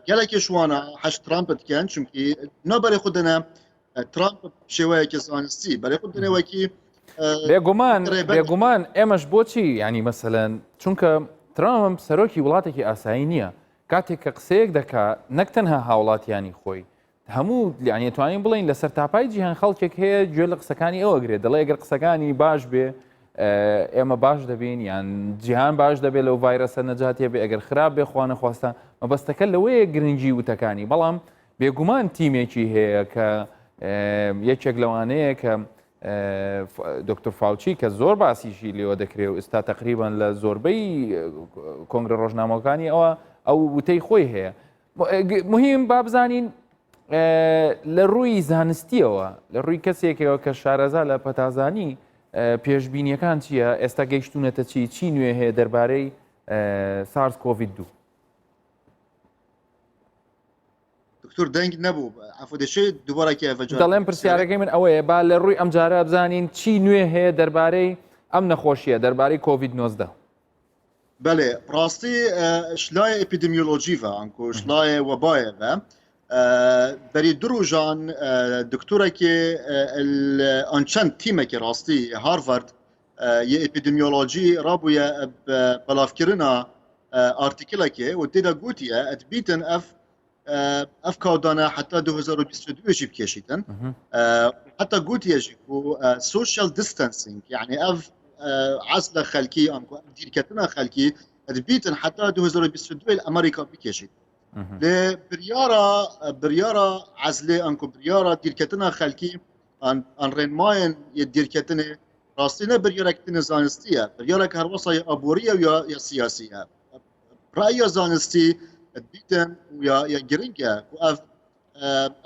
قالك شوانا حش ترامب كان شمكي نبر ياخذنا ترامب شويه كزانستي بل ياخذنا وكي بێگومان ئێمەش بۆچی ینی مەسەلەن چونکە ترامپ سەرۆکی وڵاتێکی ئاسایی نییە کاتێک کە قسەیەک دەکات نەک تەنها هاوڵاتیانی خۆی هەموو یعنی توانین بڵین لەسەر تاپای جیهان خەڵکێک هەیە گوێ لە قسەکانی ئەوەگرێت دەڵێ ئەگەر قسەکانی باش بێ ئێمە باش دەبین یان جیهان باش دەبێت لەو ڤایرەسە نەجاتێ بێ ئەگەر خراپ بێ خوا نەخواستە مەبەستەکە لەوەیە گرنگی وتەکانی بەڵام بێگومان تیمێکی هەیە کە یەکێک لەوانەیە کە دکتۆر فاوچی کە زۆر باسیشی لێوە دەکرێت و ئێستا تقریبان لە زۆربەی کۆنگرە ڕۆژنامەکانی ئەو وتەی خۆی هەیە مهم با بزانین لە ڕووی زانستیەوە لە ڕووی کەسێکەوە کە شارەزا لە پەتازانی پێشبینیەکان چییە ئێستا گەیشتونەتە چی نوێ هەیە دەربارەی سارس کۆڤید 2 دکتۆر دەنگ نەبوو عفو دەشێت دووبارەکی دەڵێن پرسیارەکەی من ئەوەیە با لە ڕووی ئەم جارە بزانین چی نوێ هەیە دەربارەی ئەم نەخۆشیە دەربارەی کۆڤید 19 بەڵێ ڕاستی شلای ئەپیدمیۆلۆژیڤە ئەنکۆ شلای وەبایەڤە بەری دروژان دکتۆرێکی ئەن چەند تیمێکی ڕاستی هارڤارد یە ئەپیدمیۆلۆژی ڕابوویە بەڵاوکردنا ئارتیکلێکی و تێدا گوتیە ئەتبیتن اف كودانا حتى 2022 جيب كيشيتن حتى قلت يجي سوشيال ديستانسينج يعني اف عزله خلكي انكو ديركتنا خلكي بيتن حتى 2022 امريكا بكيشيت بريارة عزله انكو بريارة ديركتنا خلكي ان رين ماين يديركتنا راستينا بريارة كتنا زانستية بريارة كهروصة ابورية ويا سياسية رأي زانستي بيتن ويا جرينكا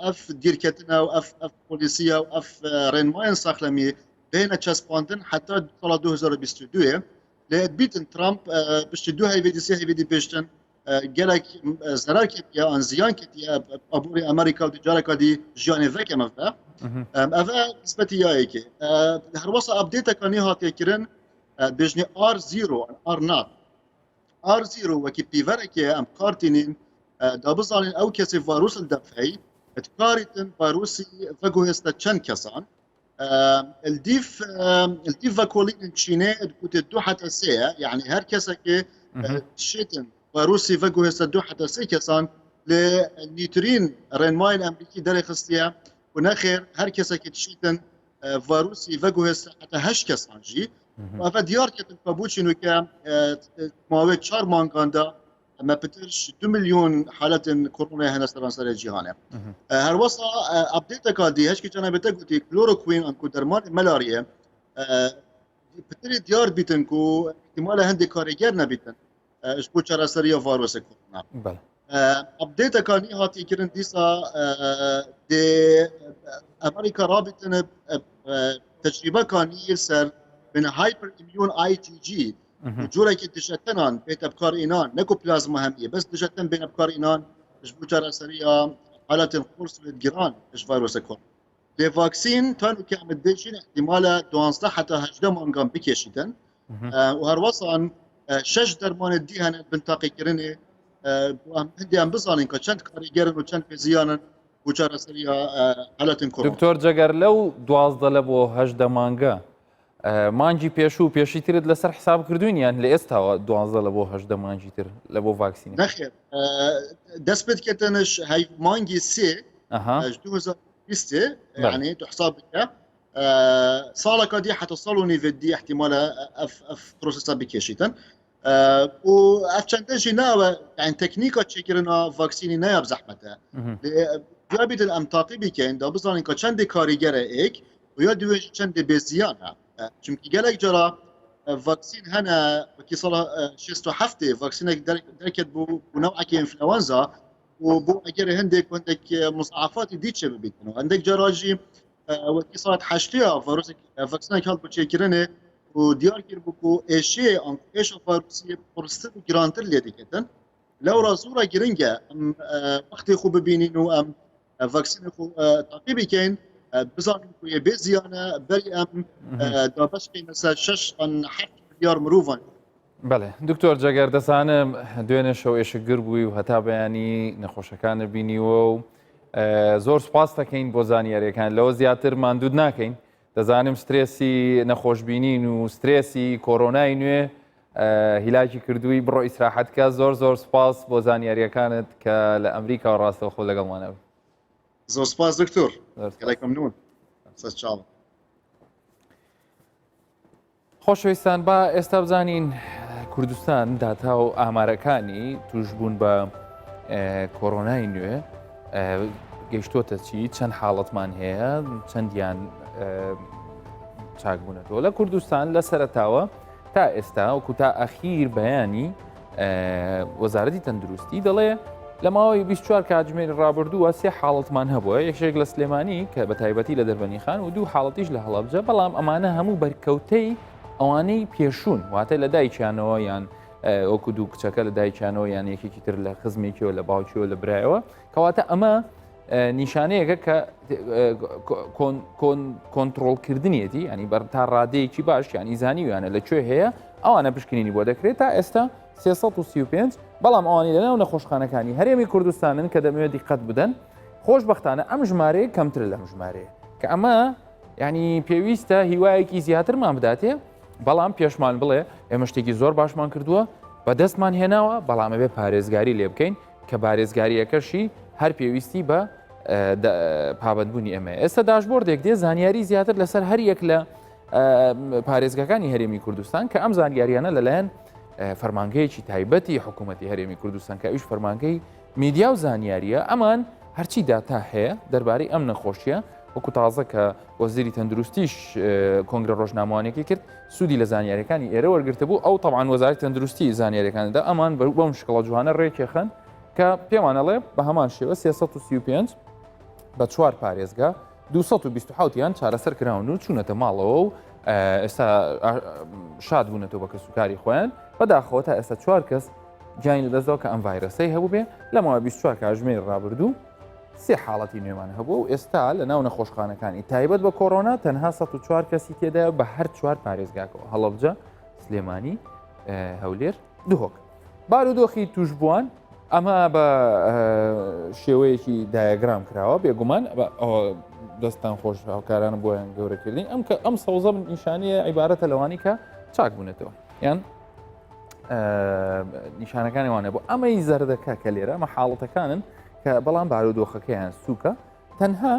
اف ديركتنا واف بوليسيه واف رين ماين ساخلمي بين تشاسبوندن حتى 2022 بيتن ترامب باش تدوها يفيدي سي يفيدي بيشتن قالك زرار يا ان زيان كتيا ابوري امريكا ودجارك دي جاني فيك مفا افا نسبتي يايكي هروصه ابديت كان هاتي كرن بجني R0 R0 R0 وكي بيفركي ام كارتينين دابزالين او كسي فيروس الدفعي تكارتن فيروسي فاكو هستا تشن كسان الديف فاكولين تشيني تكوت دو حتى سي يعني هر كسكي شيتن فيروسي فاكو هستا دو حتى سي كسان لنيوترين رين ماين امريكي داري خستيا وناخر هر كسكي تشيتن فيروسي فاكو هستا حتى هش كسان جي و دیار کردن کابوچی نوکه ماوی 4 مانگاندا ما بترش 2 مليون حالة كورونا هنا سرانسر جهانه هر وصا ابديت كادي هش كي انا بتقولي كلوروكوين انكو درمان ملاريا بتري ديار بيتنكو احتمال هندي كاريجر نبيتن اش بو چرا سريا فيروس كورونا بله ابديت كاني هاتي كرن ديسا دي امريكا رابطن تجربه كاني يسر من هايبر اميون اي جي جي جورا كي تشتنان بيت ابكار اينان نكو بلازما هميه بس تشتن بين ابكار اينان اش بوجرا سريا حالات القرص للجيران اش فيروس كورونا لي فاكسين تانو كامل ديشين احتمال 12 حتى 8 مانغام بكيشيتن وهروصان شش درمان ديهن بنتاقي كرني هندي ام بزانين كشنت كاريجرن وشنت فيزيانا بوجرا سريا حالات كورونا دكتور جگر لو 12 لبو 8 مانغا مانجی پێش و پێشی ترت لەسەر حساب کردوینیان لە ئێستاوە 12 لە بۆ 8 مانجی تر لە بۆ ڤاکسینە نەخێر دەست پێکردنش هەی مانگی سێ 2020 يعني تحسب بك صالك دي حتصلني في دي احتمال اف بروسيس ابلكيشن وافشان جينا يعني تكنيكا تشكرنا فاكسيني نياب زحمتها جابت الامتاقي بكين دا بزانين كا چند كاريگره ايك ويا دوي چند بزيانها چونكي گلك جرا فاكسين هنا وكي صلا 67 فاكسين دركت بو نوعك انفلونزا وبو اگر هندك عندك مضاعفات ديتش ببيتنو عندك جراجي وكي صارت حشتيها فيروس فاكسين كان بتشكرنه وديار كير بوكو اشي ان ايش فيروسي بروستات جرانتر ليديكتن لو رازورا جرينجا وقت خو ببينينو ام فاكسين خو تعقيبي كاين بزان كو بزيانه بري ام دابش كاين مثلا 6 ان 7 مليار مروفان بەێ دکتۆر جەگەر دەزانم دوێنێ شەو ئێشەگر بووی و هەتا بەیانی نەخۆشەکانە بینیوە و زۆر سوپاس دەکەین بۆ زانیاریەکان لەوە زیاتر ماندوود ناکەین دەزانم سترێسی نەخۆشببینین و سترێسی کۆرۆنای نوێ هیلاکی کردووی بڕۆ ئیسراحەتکە زۆر سوپاس بۆ زانیاریەکانت کە لە ئەمریکا و ڕاستەوە خۆ لەگەڵمانەوە زۆر سپاس دکتۆر گەلێکم نون سەرچاوە خۆشەویستان با ئێستا بزانین کوردستان داتا و ئامارەکانی توشبوون بە کۆرۆنای نوێ گەیشتۆتە چی چەند حاڵەتمان هەیە چەندیان چاکبوونەتەوە لە کوردستان لە سەرەتاوە تا ئێستا وەکو تا ئەخیر بەیانی وەزارەتی تەندروستی دەڵێ لە ماوەی 24 کاتژمێری ڕابردووە سێ حاڵەتمان هەبووە یەکێک لە سلێمانی کە بە تایبەتی لە دەربەنی خان و دوو حاڵەتیش لە هەڵەبجە بەڵام ئەمانە هەموو بەرکەوتەی ئەوانەی پێشوون واتە لە دایکیانەوە یان وەکو دوو کچەکە لە دایکیانەوە یان یەکێکی تر لە خزمێکیەوە لە باوکیەوە لە برایەوە کەواتە ئەمە نیشانەیەکە کە کۆنتترۆلکردنیەتی ینی بەر تا ڕادەیەکی باش یان ئیزانیویانە لەکوێ هەیە ئەوانە پشکنینی بۆ دەکرێت تا ئێستا 335 بەڵام ئەوانی لەناو نەخۆشخانەکانی هەرێمی کوردستانن کە دەمەوێت دیقەت بدەن خۆشبەختانە ئەم ژمارەیە کەمتر لەم ژمارەیە کە ئەمە ینی پێویستە هیوایەکی زیاترمان بداتێ بەڵام پێشمان بڵێ ئێمە شتێکی زۆر باشمان کردووە بەدەستمان هێناوە بەڵامە بێ پارێزگاری لێ بکەین کە پارێزگاریەکەشی هەر پێویستی بە پابەتبوونی ئەمە ئێستا داشبۆردێک دێ زانیاری زیاتر لەسەر هەر یەک لە پارێزگەکانی هەرێمی کوردستان کە ئەم زانیاریانە لەلایەن فەرمانگەیەکی تایبەتی حکوومەتی هەرێمی کوردستان کە ئەویش فەرمانگەی میدیا و زانیاریە ئەمان هەرچی داتا هەیە دەربارەی ئەم نەخۆشیە وەکو تازە کە وەزیری تەندروستیش کۆنگرە ڕۆژنامەوانێکی کرد سوودی لە زانیاریەکانی ئێرە وەرگرتە بوو ئەو تەعاان وەزارەتی تەندروستی زانیاریەکاندا ئەمان بەم شکڵە جوانە ڕێکێخن کە پێمانەڵێ بە هەمان شێوە 335 بە 4 پارێزگا 227یان چارەسەر کراون و چوونەتە ماڵەوە و ئێستا شاد بوونەتەوە بە کەسوکاری خۆیان بەداخەوە تا ئێستا 4 کەس گیانی لەدەستەوە کە ئەم ڤایرەسەی هەبوو بێ لەماوە 24 کاتژمێری ڕابردوو سێ حاڵەتی نوێمان هەبوو و ئێستا لە ناو نەخۆشخانەکانی تایبەت بە کۆڕۆنا تەنها 104 کەسی تێدایە بە هەر 4 پارێزگاکەوە هەڵەبجە سلێمانی هەولێر دوهۆک بارودۆخی توشبووان ئەمە بە شێوەیەکی دایەگرام کراوە بێگومان دەستان خۆش هاوکارانە بۆیان گەورەکردین ئەم کە ئەم سەوزە نیشانەیە عیبارەتە لەوانی کە چاک بوونێتەوە یان نیشانەکانی وانە بۆ ئەمەی زەردەکە کە لێرە ئەمە حاڵەتەکانن کە بەڵام بارودۆخەکەیان سووکە تەنها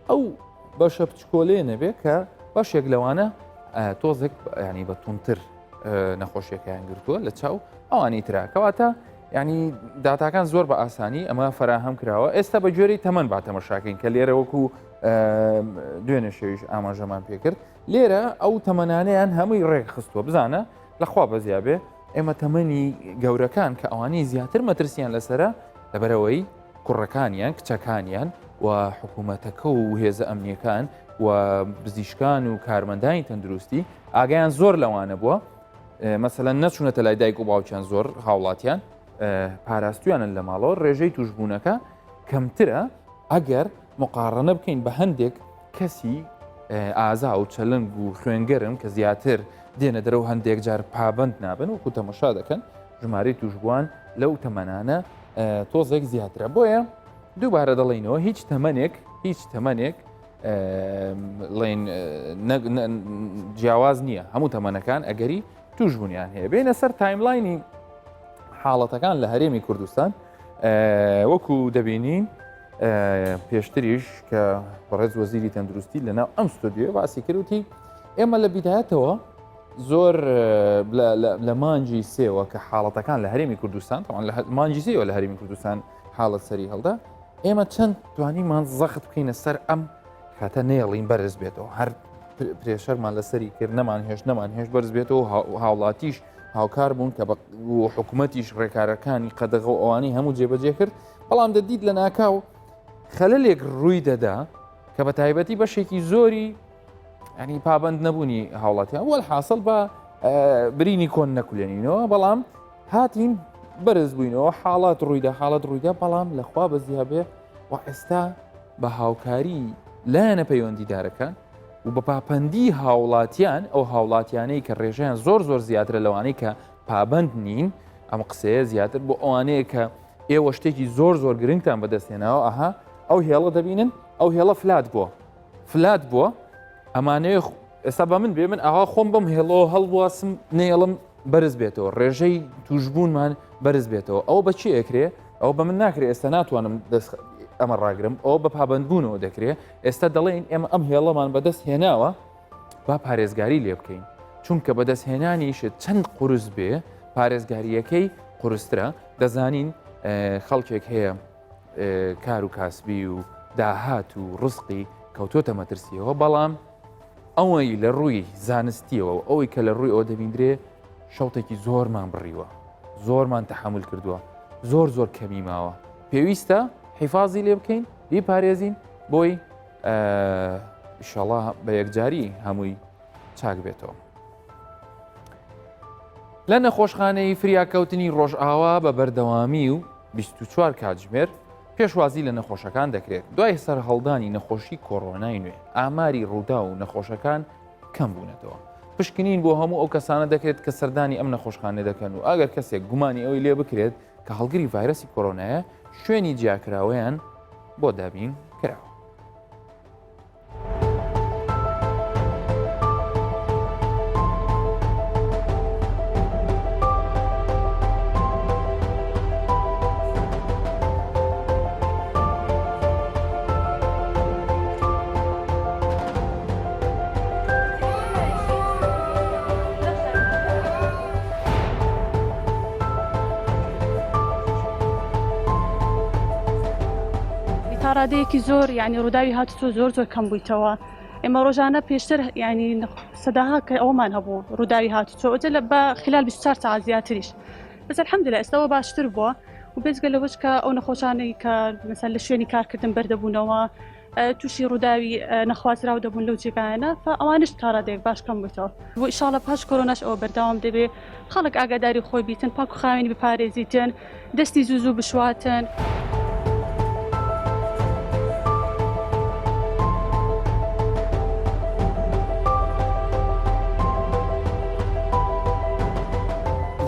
ئەو بەشە بچکۆلەیە نەبێت کە بەشێک لەوانە تۆزێک ینی بە تونتر نەخۆشیەکەیان گرتووە لە چاو ئەوانی تراکەواتە ینی داتاکان زۆر بە ئاسانی ئەمە فراهەم کراوە ئێستا بە گوێرەی تەمەەن با تەمەشاکەین کە لێرە وەکو دوێنێ شێویش ئاماژەمان پێکرد لێرە ئەو تەمەنانەیان هەمووی ڕێک خستووە بزانە لەخوا بەزیابێ ئێمە تەمەنی گەورەکان کە ئەوانەی زیاتر مەترسیان لەسرە لەبەرەوەی کوڕەکانیان کچەکانیان و حکوومەتەکە و هێزە ئەمنیەکان و بزیشکان و کارمەندانی تەندروستی ئاگیان زۆر لەوانە بووە مەسەلەن نەچوونەتە لای دایک و باوکیان زۆر هاوڵاتیان پاراستویانن لە ماڵەوە ڕێژەی توشبوونەکە کەمترە ئەگەر مقارنە بکەین بە هەندێک کەسی ئازا و چەلنگ و خوێنگەرم کە زیاتر دێنە دەرەوە هەندێک جار پابند نابن و کوتەمەشا دەکەن ژمارەی توشبووان لەو تەمەنانە تۆزێک زیاترە بۆیە دووبارە دەڵێنەوە هیچ تەمەنێک ڵێن جیاواز نییە هەموو تەمەنەکان ئەگەری توش بوونیان هەیە بێنە سەر تایملاینی حاڵەتەکان لە هەرێمی کوردستان وەکو دەبینین پێشتریش کە بەڕێز وەزیری تەندروستی لەناو ئەم ستۆدیۆ باسی کردوتی ئێمە لە بیدایەتەوە زۆر لە مانجی سێوە کە حاڵەتەکان لە هەرێمی کوردستان مانجی سێوە لە هەرێمی کوردستان حاڵەت سەری هەڵدا ئێمە چەند توانیمان زەخت بکەینە سەر ئەم کاتە نێڵین بەرز بێتەوە هەر پرێشەرمان لەسەری کرد نەمان هێش بەرز بێتەوە هاوڵاتیش هاوکار بوون کە حکوومەتیش ڕێکارەکانی قەدەغ و ئەوانی هەموو جێبەجێ کرد بەڵام دەدید لە ناکاو خەلەلێک ڕووی دەدا کە بە تایبەتی بەشێکی زۆری ینی پابند نەبوونی هاوڵاتیان وەل حاصل بە برینی کۆن نەکولێنینەوە بەڵام هاتین بەرز بووینەوە حاڵات ڕوویدا بەڵام لەخوا بەزیابێ و ئێستا بە هاوکاری لایەنە پەیوەندیدارەکان و بە پاپەندی هاوڵاتیان ئەو هاوڵاتیانەی کە ڕێژەیان زۆر زیاترە لەوانەی کە پابند نین ئەم قسەیە زیاتر بۆ ئەوانەیە کە ئێوە شتێکی زۆر گرنگتان بەدەستێنەوە ئەها ئەو هێڵە دەبینن ئەو هێڵە فلات بووە ئەمانەیە ئێستا بە من بێ من ئاها خۆم بم هێڵەوە هەڵبواسم نێڵم بەرز بێتەوە ڕێژەی توشبوونمان بەرز بێتەوە ئەو بە چی ئەکرێ ئەو بە من ناکرێت ئێستا ناتوانم ئەمە ڕاگرم ئەو بە پابندبوونەوە دەکرێت ئێستا دەڵێن ئێمە ئەم هێڵەمان بەدەست هێناوە با پارێزگاری لێ بکەین چونکە بەدەستهێنانیشت چەند قورس بێ پارێزگاریەکەی قورسترە دەزانین خەڵکێک هەیە کار و کاسبی و داهات و ڕزقی کەوتۆتە مەترسیەوە بەڵام ئەوەی لە ڕووی زانستیەوە و ئەوەی کە لە ڕووی ئەوە دەبیندرێ شەوتێکی زۆرمان بڕیوە زۆرمان تەحمل کردووە زۆر کەمی ماوە پێویستە حیفازی لێ بکەین بیپارێزین بۆی ئینشاڵڵا بە یەکجاری هەمووی چاک بێتەوە. لە نەخۆشخانەی فریاکەوتنی ڕۆژئاوا بە بەردەوامی و 24 کاتژمێر پێشوازی لە نەخۆشەکان دەکرێت دوای سەر هەڵدانی نەخۆشی کۆڕۆنای نوێ ئاماری ڕوودا و نەخۆشەکان کەم بوونەتەوە پشکنین بۆ هەموو ئەو کەسانە دەکرێت کە سەردانی ئەم نەخۆشخانە دەکەن و ئەگەر کەسێک گومانی ئەوی لێ بکرێت کە هەڵگری ڤایرەسی کۆڕۆنایە شوێنی جیاکراوەیان بۆ دابین کراوە. ڕادەیەکی زۆر ینی ڕووداوی هاتووە زۆر کەم بوویتەوە ئێمە ڕۆژانە پێشتر ینی سەداها کە ئەومان هەبوو ڕووداوی هاتووە ئەوجە لە بە خلال 24 ساعت زیاتریش بەس الحەمدلله ئێستاەوە باشتر بووە و بێزگە لەوەش کە ئەو نەخۆشانەی کە مثلا لە شوێنی کارکردن بەردەبوونەوە تووشی ڕووداوی نەخوازراو دەبوون لەو جێگایانە ئەوانش تا ڕادێک باش کەم بوویتەوە بۆ ئیشاڵە پاش کۆرۆناش ئەوە بەردەوام دەبێ خەڵک ئاگاداری خۆی بیتن پاک و خاوێنی بپارێزیتن دەستی زوو بشواتن.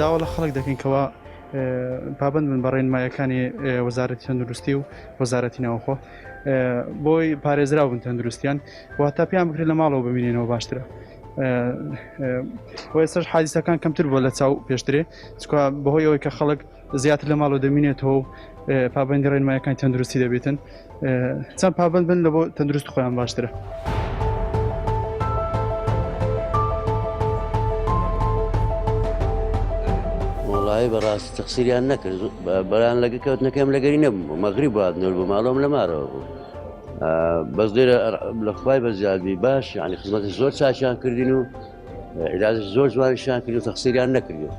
داوا لە خەڵک دەکەین کەەوە پابند من بە ڕێنمایەکانی وەزارەتی تەندروستی و وەزارەتی ناوخۆ بۆی پارێزراو بن تەندروستیان واتە پێیان بکرێت لە ماڵەوە ببینێنەوە باشترە. ئێستش حادیسەکان کەمتر بۆ لە چاو پێشترێ چکە بەهۆی ئەوەی کە خەڵک زیاتر لە ماڵەوە دەمینێتەوە و پابندی ڕێنمایەکانی تەندروستی دەبێتن چەند پابند بن لە بۆ تەندروست خۆیان باشترە. بەڕاستی تەقسیریان نەکرد بەیان لەگە کەوتنەکەم لەگەری نەبوو مەغریب هاتنەوە بە ماڵۆم لە مارەوە بوو بەس لێرە لە خوای بەزیادبی باش ینی خزمەتی زۆر چاچیان کردین و عیلاجی زۆر جوانیشیان کرد و تەقسیریان نەکردین.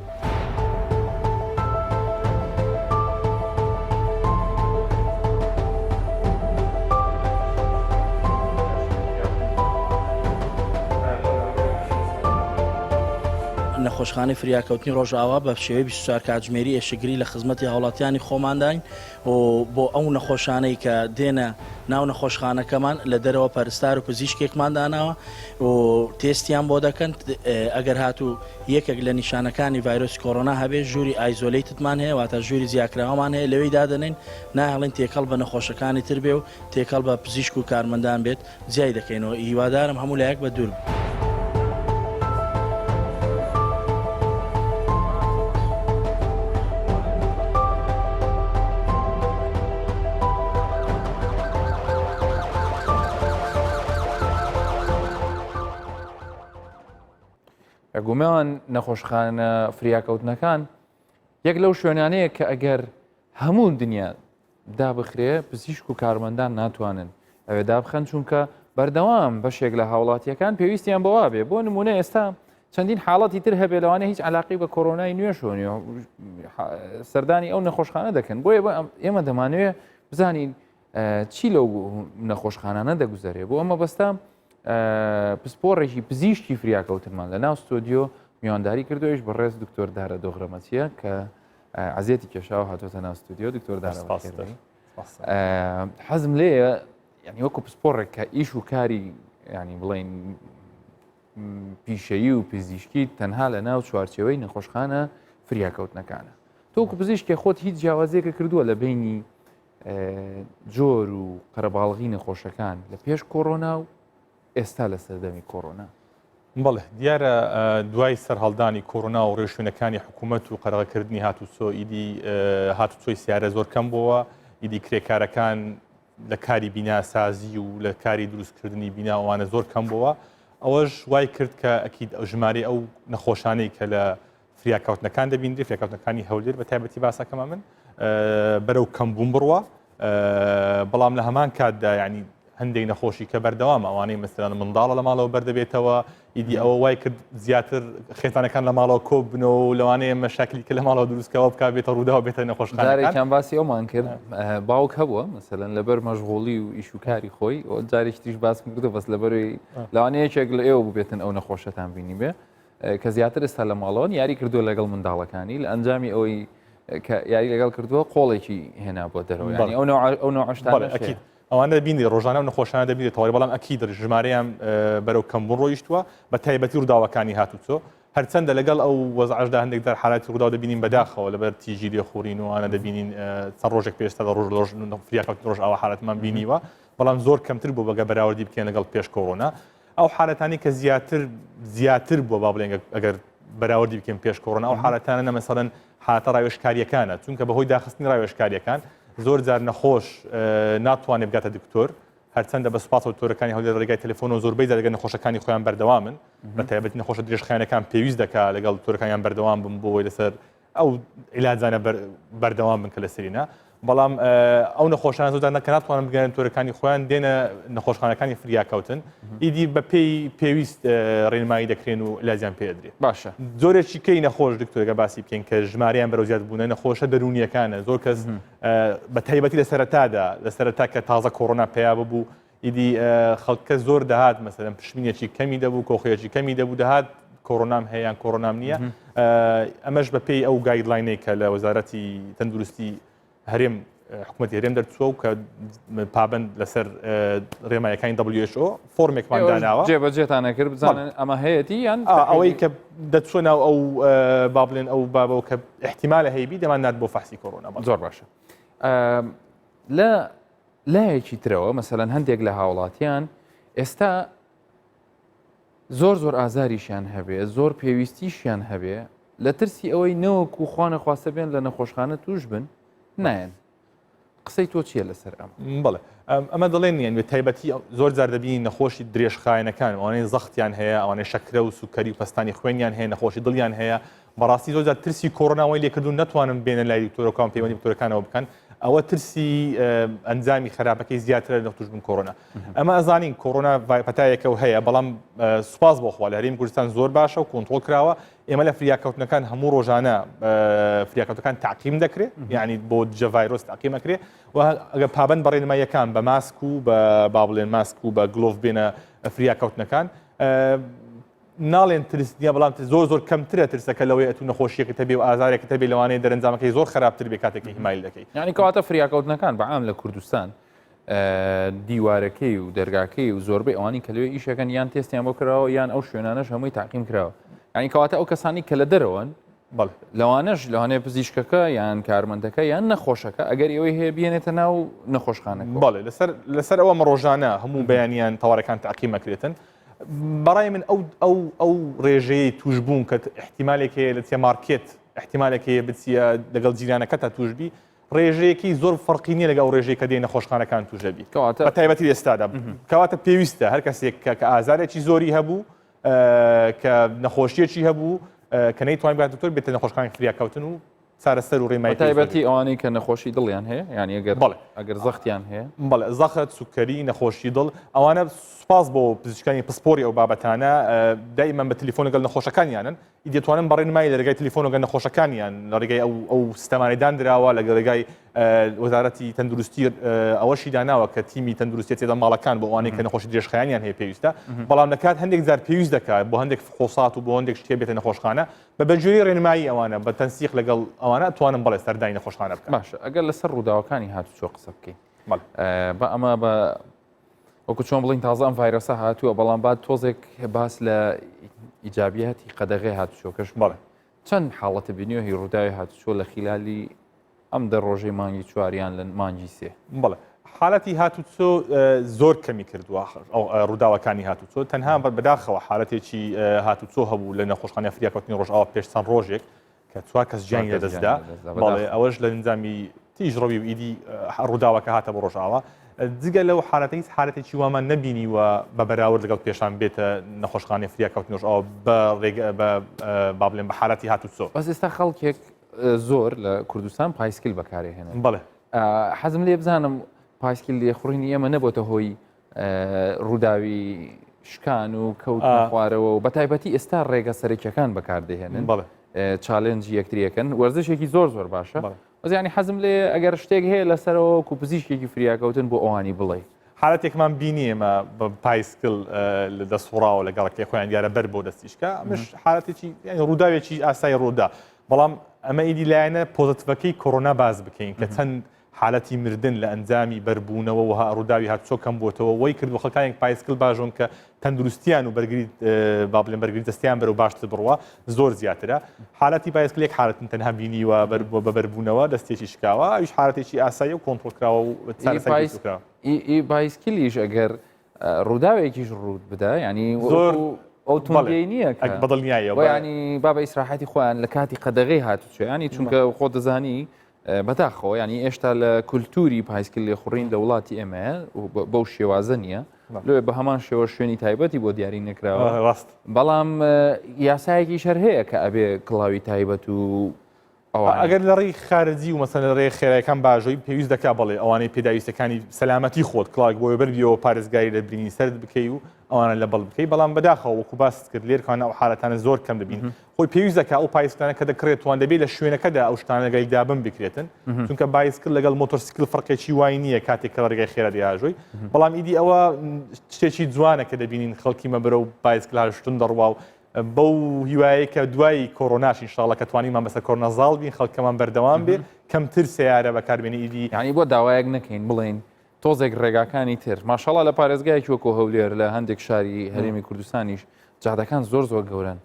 نەخۆشخانەی فریاکەوتنی ڕۆژئاوا بە شێوەی 24 کاتژمێری ئێشەگری لە خزمەتی هاوڵاتیانی خۆمانداین و بۆ ئەو نەخۆشانەی کە دێنە ناو نەخۆشخانەکەمان لە دەرەوە پەرستار و پزیشکێکمانداناوە و تێستیان بۆ دەکەن ئەگەر هاتوو یەکێک لە نیشانەکانی ڤایرۆسی کۆڕۆنا هەبێ ژووری ئایزۆلەیتمان هەیە واتە ژووری زیاکراوەمان هەیە لەوەی دادەنین ناهڵین تێکەڵ بە نەخۆشەکانی تر بێ و تێکەڵ بە پزیشک و کارمەندان بێت جیای دەکەینەوە هیوادارم هەموو لایەک بە دوور گومان نەخۆشخانە فریاکەوتنەکان یەک لەو شوێنانەیە کە ئەگەر هەموو دنیا دابخرێ پزیشک و کارمەندان ناتوانن ئەوێ دابخەن چونکە بەردەوام بەشێک لە هاوڵاتیەکان پێویستیان بەوا بێ بۆ نمونە ئێستا چەندین حاڵەتی تر هەبێ لەوانە هیچ علاقی بە کۆڕۆنای نوێشۆنی سەردانی ئەو نەخۆشخانە دەکەن بۆیە ئێمە دەمانوێت بزانین چی لەو نەخۆشخانانە دەگوزارێ بۆ ئەمە بەستا پسپۆڕێکی پزیشکی فریاکەوتنمان لە ناو ستۆدیۆ میوانداری کردوێش بە ڕێز دکتۆر دارە دۆغرەمەچیە کە عزیەتی کێشاوە هاتوۆتە ناو ستودیۆ دکتۆر دارە حەزم لێیە ینی وەکو پسپۆڕێک کە ئیش و کاری ینی بڵین پیشەیی و پزیشکی تەنها لە ناو چوارچێوەی نەخۆشخانە فریاکەوتنەکانە تۆکو پزیشکی خۆت هیچ جیاوازیەکە کردووە لە بینی جۆر و قەرەباڵغی نەخۆشەکان لە پێش کۆڕۆنا و ئێستا لە سەردەمی کۆڕۆنا بەڵێ دیارە دوای سەرهەڵدانی کۆڕۆنا و ڕێشوێنەکانی حکوومەت و قەرەغەکردنی هاتوچۆ ئیدی هاتوچۆی سیارە زۆر کەم بووە ئیدی کرێکارەکان لە کاری بیناسازی و لە کاری دروستکردنی بیناوانە زۆر کەم بووە ئەوەش وای کرد کە ئەکید ژمارە ئەو نەخۆشانەی کە لە فریاکەوتنەکان دەبینی فریاکەوتنەکانی هەولێر بە تایبەتی باسەکەمە من بەرەو کەمبوون بڕوە بەڵام لە هەمان کاتدا ینی هەندێک نەخۆشی کە بەردەوام ئەوانەی مەسەلەن منداڵە لە ماڵەوە بەردەبێتەوە ئیدی ئەوە وای کرد زیاتر خێتانەکان لە ماڵەوە کۆب بنەوە و لەوانەیە مەشاکلی کە لە ماڵەوە دروستکەوە بکە بێتە ڕوودا و بێتە نەخۆشخانەکان باسی ئەومان کرد باوک هەبووە مەسەلەن لەبەر مەشغوڵی و ئیشوکاری خۆی ئەو جارێکی تیش باسم کردو بەس لەبەروی لەوانەیەکێک لە ئێوە ببێتن ئەو نەخۆشەتان بینی بێ کە زیاتر ئێستا لە ماڵەوە یاری کردووە لەگەڵ منداڵەکانی لە ئەنجامی ئەوەی کە یاری لەگەڵ کردووە قۆڵێکی هێنا بۆ دەرەوە ینی ئەو نوعشتان ئەوانە دەبینی ڕۆژانە و نەخۆشانە دەبینێتەوە بەڵام ئەکی ژمارەیان بەرەو کەمبوون ڕۆیشتووە بە تایبەتی ڕووداوەکانی هاتوچۆ هەرچەندە لەگەڵ ئەو وەزعشدا هەندێک دەر حالاتی ڕوودا دەبینین بەداخەوە لەبەر تیژی لێخوڕین وانە دەبینین چەند ڕۆژێک پێشتا ڕۆژ فریاکەوتن ڕۆژ ئەوە حالەتمان بینیوە بەڵام زۆر کەمتر بوو بەگە بەراوردی بکەن لەگەڵ پێش کۆڕۆنا ئەو حالەتانی کە زیاتر بووە با بڵێن ئەگەر بەراوردی بکەین پێش کۆڕۆنا ئەو حالەتانە نەمەسەڵەن حالەتە ڕاوێژکاریەکانە چونکە بەهۆی داخستنی ڕاوێژکاریەکان زۆر جار نەخۆش ناتوانێت بگاتە دکتۆر هەرچەندە بە سوپاس دکتۆرەکانی هەولێر ڕێگای تەلەفۆن و زۆربەی دەگەن نەخۆشەکانی خۆیان بەردەوامن بە تایبەتی نەخۆشە درێژخایەنەکان پێویست دەکات لەگەڵ دکتۆرەکانیان بەردەوام بن بۆی لەسەر ئەو عیلاجانە بەردەوام بن کە لە سەرینە بەڵام ئەو نەخۆشانە زۆر نەکە ناتوانن بگەن دکتۆرەکانی خۆیان دێنە نەخۆشخانەکانی فریاکەوتن ئیدی بە پێی پێویست ڕێنمایی دەکرێن و عیلاجیان پێدرێت باشە زۆرێکی کەی نەخۆش دکتۆرەکە باسی بکەین کە ژمارەیان بەرەو زیاد بوونە نەخۆشە دەرونیەکانە زۆر کەس بە تایبەتی لە سەرەتادا لە سەرەتا کە تازە کۆڕۆنا پێیا ببوو ئیدی خەڵکە زۆر دەهات مەسەلەن پشمینێکی کەمی دەبوو کۆخەیەکی کەمی دەبوو دەهات کۆڕۆنام هەیەیان کۆڕۆنام نییە ئەمەش بە پێی ئەو گایدلاینەی کە لە وەزارەتی تەندروستی هەرێم حکوومەتی هەرێم دەرچووە و کە پابند لەسەر ڕێمایەکانی WHO فۆرمێکمان داناوە جێبەجێتانە کرد بزانن ئەمە هەیەتی یان ئەوەی کە دەچوە ناو ئەو با بڵێن ئەو بابەوە کە احتیمالە هەیبی دەمانات بۆ فەحسی کۆڕۆنا زۆر باشە لە لایەکی ترەوە مەسەلەن هەندێک لە هاوڵاتیان ئێستا زۆر ئازاریشیان هەبێ زۆر پێویستیشیان هەبێ لە ترسی ئەوەی نەوەکو خوانە خواستە بێن لە نەخۆشخانە توش بن نایەن قسەی تۆ چییە لەسەر ئەم بڵێ ئەمە دەڵێن یان تایبەتی زۆر جار دەبینی نەخۆشی درێژخایەنەکان ئەوانەی زەختیان هەیە ئەوانەی شەکرە و سوکەری و پەستانی خوێنیان هەیە نەخۆشی دڵیان هەیە بەڕاستی زۆر جار ترسی کۆڕۆناوەی لێکردون نەتوانن بێنە لای دکتۆرەکان پەیوەندی دکتۆرەکانەوە بکەن ئەوە ترسی ئەنجامی خراپەکەی زیاترە لە توش بن کۆڕۆنا ئەمە ئەزانین کۆڕۆنا پەتایەکە و هەیە بەڵام سوپاس بۆخوا لە هەرێمی کوردستان زۆر باشە و کۆنتڕۆڵ کراوە ئێمە لە فریاکەوتنەکان هەموو ڕۆژانە فریاکەوتەکان تعقیم دەکرێت یعنی بۆ جە ڤایرۆس تعقیم دەکرێت و ئەگەر پابند بەڕێنماییەکان بە ماسک و بە با بڵێن ماسک و بە گلۆڤ بێنە فریاکەوتنەکان ناڵێن ترسنیە بەڵام زۆر کەمترە ترسەکە لەوەی ئەتو نەخۆشیەکە هەبێ و ئازارێکە هەبێ لەوانەیە دەرەنجامەکەی زۆر خراپتر بێ کاتێکی هیمایل دەکەی. یعنی کەواتە فریاکەوتنەکان بەعام لە کوردستان دیوارەکەی و دەرگاکەی و زۆربەی ئەوانی کە لەوێ ئیشەکەن یان تێستیان بۆ کراوە یان ئەو شوێنانەش هەمووی تاقیم کراوە. یعنی کەواتە ئەو کەسانی کە لە دەرەوەن لەوانەش لەوانەیە پزیشکەکە یان کارمەندەکە یان نەخۆشەکە ئەگەر ئەوەی هەیە بێنێتە ناو نەخۆشخانەکە. بەڵێ لەسەر ئەوە ڕۆژانە هەموو بەیانیان تەواڕەکان تاقیمەکرێتن. بەڕای من ئەو ڕێژەیە توشبوون کە احتیمالێکی لە تێمارکێت احتیمالێکی بچیە لەگەڵ جیرانەکە تا توشبی ڕێژەیەکی زۆر فەرقی نییە لەگەڵ ڕێژەیە کە دێ نەخۆشخانەکان توژەبی بە تایبەتی ئێستادا کەواتە پێویستە هەر کەسێک کە ئازارێکی زۆری هەبوو کە نەخۆشیەکی هەبوو کە نەیتوانین باتۆر بێتە نەخۆشخانەی فریاکەوتن و چارەسەر و ڕێمای تایبەتی ئەوانەی کە نەخۆشی دڵیان هەیە یعنی ئەگەر زەختیان هەیە بەڵێ زەخت سوکەری نەخۆشی دڵ ئەوانە سوپاس بۆ پزیشکانی پسپۆری ئەو بابەتانە دایما بە تەلیفۆن لەگەڵ نەخۆشەکانیانن دەتوانن بەڕێنمای لە ڕێگای تەلیفۆن لەگەڵ نەخۆشەکانیان لە ڕێگای ئەو سیستەمانەی دانراوە لە ڕێگای وەزارەتی تەندروستی ئەوەشی داناوە کە تیمی تەندروستی تێدا ماڵەکان بۆ ئەوانەی کە نەخۆشی درێژخایانیان هەیە پێویستە بەڵام لەکات هەندێک جار پێویست دەکات بۆ هەندێک خۆسات و بۆ هەندێک شتێ بێتە نەخۆشخانە بە بەجێری ڕێنمایی ئەوانە بە تەنسیق لەگەڵ ئەوانە توانم بەڵێ سەردانی نەخۆشخانە بکەن. باشە ئەگەر لەسەر ڕووداوەکانی هاتوچۆ قسە بکەین بە ئەمە بە وەکو چۆن بڵین تازە ئەم ڤایرۆسە هاتووە بەڵام بعد تۆزێک باس لە ئیجابیەتی قەدەغی هاتوچۆکەش بڵێ چەند حاڵەتە بینیوە هی ڕووداوی هاتوچۆ لە خلالی ئەم ڕۆژەی مانگی چواریان لە مانگی سێ بڵێ حالەتی هاتوچۆ زۆر کەمی کردووە ڕووداوەکانی هاتوچۆ تەنها بەداخەوە حالەتێکی هاتوچۆ هەبوو لە نەخۆشخانە فریاکەوتنی ڕۆژئاوا پێش چەند ڕۆژێک کە چوار کەس گیانی لەدەستدا بەڵێ ئەوەش لە نظامی تیژڕەوی و ئیدی ڕووداوەکە هاتە بۆ ڕۆژئاوا جگە لەو حالەتەی حالەتێکی وامان نبینیوە بە بەراورد لەگەڵ پێشان بێتە نەخۆشخانەی فریاکەوتنی ڕۆژئاوا با بڵێن بە حالەتی هاتوچۆ بەس ئێستا خەڵکێک زۆر لە کوردستان پایسکل بەکارهێنن بڵێ حەزم لێ بزانم پایسکل لێخوڕینی ئێمە نەبووتە هۆی ڕووداوی شکان و کەوت خوارەوە و بە تایبەتی ئێستا ڕێگە سەرەکیەکان بەکاردەهێنن چالێنجی یەکتریەکەن وەرزشێکی زۆر باشە وەزیانی حەزم لێ ئەگەر شتێک هەیە لەسەرەوە و پزیشکێکی فریاکەوتن بۆ ئەوانی بڵێ حالەتێکمان بینی ئێمە بە پایسکل لە دەستوڕاوە لەگەڵکی خۆیان دیارە بەر بۆ دەستیشکە ئەمەش حالەتێکی ڕووداوێکی ئاسایی ڕوودا بەڵام ئەمە ئیدی لایەنە پۆزتڤەکەی کۆڕۆنا باز بکەین کە چەند حالەتی مردن لە ئەنجامی بەربوونەوە و ڕووداوی هاتوچۆ کەم بۆتەوە وەی کردو خەڵکانێک پایسکل باژۆن کە تەندروستیان و بەرگری با بڵێن بەرگری دەستیان بەرەو باشتر بڕوە زۆر زیاترە حالەتی پایسکلێک حالەتن تەنها بینیوە بە بەربوونەوە دەستێکی شکاوە ئەویش حالەتێکی ئاسایی و کۆنتڕۆلکراوە و پایسکلیش ئەگەر ڕووداوێکیش ڕوود بدە ینی زۆر ئەو توندی نییە بەدڵنیایە ینی بابە ئیسراحەتی خۆیان لە کاتی قەدەغی هاتوچۆ ینی چونکە خۆ دەزانی بەداخەوە ینی ئێشتا لە کولتوری پایسکل لێخوڕین لە وڵاتی ئێمە بەو شێوازە نییە لێ بە هەمان شێوە شوێنی تایبەتی بۆ دیاری نەکراوە بەڵام یاسایەکی شەر هەیە کە ئەبێ کڵاوی تایبەت و ئەگەر لە ڕێی خارجی و مەسەن لە ڕێی خێرایەکان باشۆی پێویست دەکا بڵێ ئەوانەی پێداویستەکانی سەلامەتی خۆت کڵاک بۆ بەربیەوە پارێزگاری لە برینی سرد بکەی و ئەوانە لە بەڵ بکەی بەڵام بەداخەوە وەکو باس کرد لێرکانە ئەو حالەتانە زۆر کەم دەبین خۆی پێویست دەکا ئەو پایسکلانە کە دەکرێتوان دەبێت لە شوێنەکەدا ئەو شتانە لەگەڵی دابن بکرێتن چونکە بایسکل لەگەڵ مۆتۆرسیکل فەرقێکی وای نییە کاتێک کە ڕێگای خێرا دەیاژۆی بەڵام ئیدی ئەوە شتێکی جوانە کە دەبینین خەڵکی مە بەرەو بایسکل هەشتن دەڕوا و بەو هیوایە کە دوای کۆڕۆناش ئینشاڵڵا کە توانیمان بەسەر کۆڕنەزاڵ بین خەڵکەمان بەردەوام بێ کەمتر سیارە بەکاربێنی ئیدی ینی بۆ داوایەک نەکەین بڵێن تۆزێک ڕێگاکانی تر ماشەڵا لە پارێزگایەکی وەکو هەولێر لە هەندێک شاری هەرێمی کوردستانیش جادەکان زۆر گەورن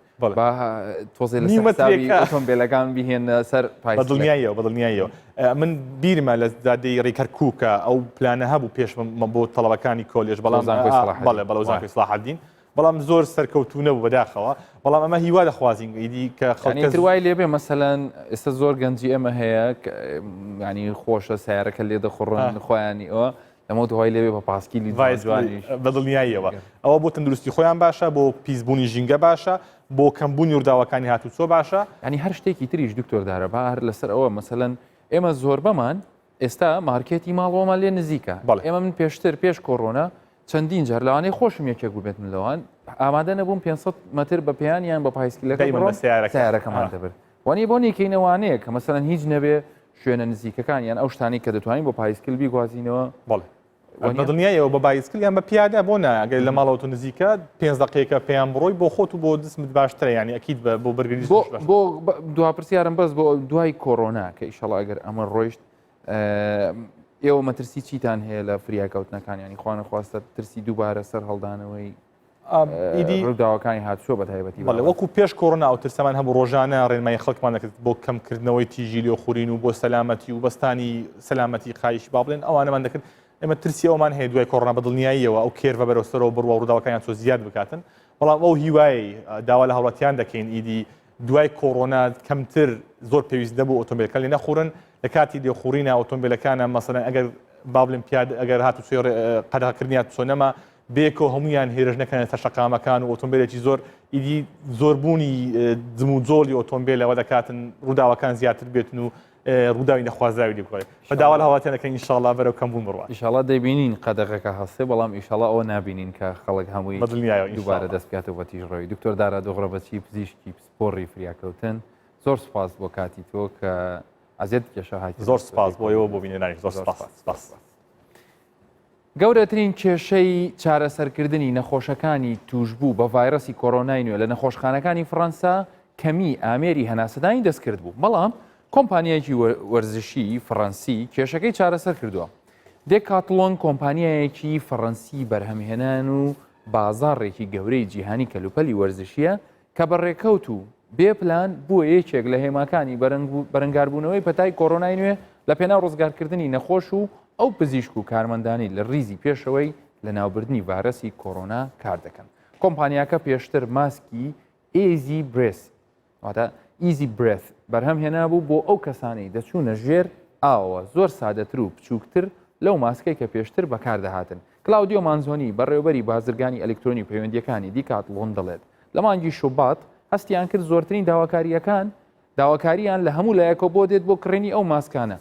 تۆزێ لەسەرۆمبیلەکان بهێنە سەر بەدڵنیاییەوە من بیرمە لە زادەی ڕێکەرکووکە ئەو پلانە هەبوو پێش بۆ تەڵەبەکانی کۆلێژ بەڵام سلاحدین بەڵام زۆر سەرکەوتونە بوو بەداخەوە بەڵام ئەمە هیوا دەخوازیین ئیدی کە خەڵکی وای لێبێ مەسەلەن ئێستا زۆر گەنجی ئەمە هەیە ینی خۆشە سیارەکە لێ دەخڕن خۆیانی ئەوە لەمە دوای لێبێ بە پاسکیلی جوانیش بەدڵنیاییەوە ئەوە بۆ تەندروستی خۆیان باشە بۆ پیسبوونی ژینگە باشە بۆ کەمبوونی ورداوەکانی هاتوچۆ باشە ینی هەر شتێکی تریش دکتۆردارە با هەر لەسەر ئەوە مەسەلەن ئێمە زۆر بەمان ئێستا مارکێتی ماڵەوەمان لێ نزیکە ئێمە من پێشتر پێش کۆڕۆنا چەندین جار لەوانەیە خۆشم یەکێک بوو بێتم لەوان ئامادە نەبووم 500 متر بە پێیانیان بە پایسکلەکە سیارەکەمان دەبێت وانی بۆ نیکەینەوانەیە کە مەسەلەن هیچ نەبێ شوێنە نزیکەکان یان ئەو شتانی کە دەتوانین بۆ پایسکل بیگوازینەوە بەدڵنیایەوە بە بایسکل یان بە پیادا بۆ ناگەر لە ماڵەوە نزیکە 5 دقیقە پێیان بڕۆی بۆ خۆت و بۆ دەستمت باشترە ینی ئەکیید بۆ بەرگری بۆ دواپرسیارم بەس بۆ دوای کۆڕۆنا کە ئیشەڵ ئەگەر ئەمە ڕۆیشت ئێوە مەترسی چیتان هەیە لە فریاکەوتنەکان ینی خوانە خواستە ترسی دووبارە سەر هەڵدانەوەی ڕووداوەکانی هاتووە بە تایبەتی وەکو پێش کۆڕۆنا ئەو ترسەمان هەبوو ڕۆژانە ڕێنمای خەڵکمان دەکرد بۆ کەمکردنەوەی تیژی لێخوڕین و بۆ سەلامەتی و بەستانی سەلامەتی خایش با بڵێن ئەوانەمان دەکرد ئێمە ترسی ئەومان هەیە دوای کۆڕۆنا بەدڵنیاییەوە ئەو کێرە بەرەوسەرەوە بڕوە ڕووداوەکانیان چۆ زیاد بکاتن بەڵام ئەو هیوای داوا لە هەوڵەتیان دەکەین ئیدی دوای کۆڕۆنا کەمتر زۆر پێویست دەبوو ئۆتۆمبیلەکان لێ نەخوڕن لە کاتی لێخوڕینە ئۆتۆمبیلەکانە مەسەلەن ئەگەر با بڵێن پیاد ئەگەر هاتو قەدەغەکردنیان چۆنەما بێکەوە هەمویان هێرش نەکەنێتە شەقامەکان و ئۆتۆمبیلێکی زۆر ئیدی زۆربوونی جم و جۆڵی ئۆتۆمبیلەوە دەکاتن ڕووداوەکان زیاتر بێتن و ڕووداوی نەخوازراوی لێ بکڕێت بەداوا لە هەوڵاتیانەکە ئینشاڵڵا بەرەو کەمبوون بڕوە ئینشاڵڵا دەبینین قەدەغەکە هەستێ بەڵام ئینشاڵڵا ئەوە نابینین کە خەڵک هەمووی بەدڵنیایەوە دووبارە دەست بکاتەوە بە تیژڕۆی دکتۆر دارا دۆغڕەبەچی پزیشکی پسپۆڕی فریاکەوتن زۆر سوپاس بۆ کاتی تۆ کە ئازێت کێشە هاتی زۆر سوپاس بۆ ئێوە بۆ بینێنانی زۆر سوپاس. گەورەترین کێشەی چارەسەرکردنی نەخۆشەکانی توشبوو بە ڤایرەسی کۆڕۆنای نوێ لە نەخۆشخانەکانی فەڕەنسا کەمی ئامێری هەناسەدانی دەستکرد بوو بەڵام کۆمپانیایەکی وەرزشی فەڕەنسی کێشەکەی چارەسەر کردووە. دێکاتڵۆن کۆمپانیایەکی فەڕەنسی بەرهەمهێنان و بازاڕێکی گەورەی جیهانی کەلوپەلی وەرزشیە کە بەڕێکەوت و بێپلان بووە یەکێک لە هێماکانی بەرەنگاربوونەوەی پەتای کۆڕۆنای نوێ لە پێناو ڕزگارکردنی نەخۆش و ئەو پزیشک و کارمەندانی لە ڕیزی پێشەوەی لە ناوبردنی ڤایرەسی کۆڕۆنا کار دەکەن. کۆمپانیاکە پێشتر ماسکی ئێزی برێس واتە ئیزی برێث بەرهەمهێنا بوو بۆ ئەو کەسانی دەچوونە ژێر ئاوە زۆر سادەتر و بچووکتر لەو ماسکەی کە پێشتر بەکاردەهاتن. کلاودیۆ مانزۆنی بەڕێوەبەری بازرگانی ئەلکترۆنی پەیوەندیەکانی دیکاتڵۆن دەڵێت لە مانگی شوبات هەستیان کرد زۆرترین داواکاریان لە هەموو لایەکەوە بۆ دێت بۆ کڕێنی ئەو ماسکانە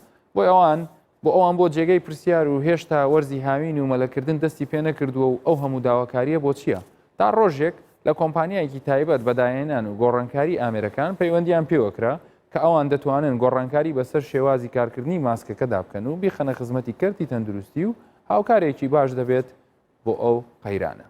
بۆ ئەوان بۆ جێگەی پرسیار و هێشتا وەرزی هاوین و مەلەکردن دەستی پێ نەکردووە و ئەو هەموو داواکاریە بۆ چییە؟ تا ڕۆژێک لە کۆمپانیایەکی تایبەت بەدایێنان و گۆڕانکاری ئامێرەکان پەیوەندیان پێوەکرا کە ئەوان دەتوانن گۆڕانکاری بەسەر شێوازی کارکردنی ماسکەکەدا بکەن و بیخەنە خزمەتی کەرتی تەندروستی و هاوکارێکی باش دەبێت بۆ ئەو قەیرانە.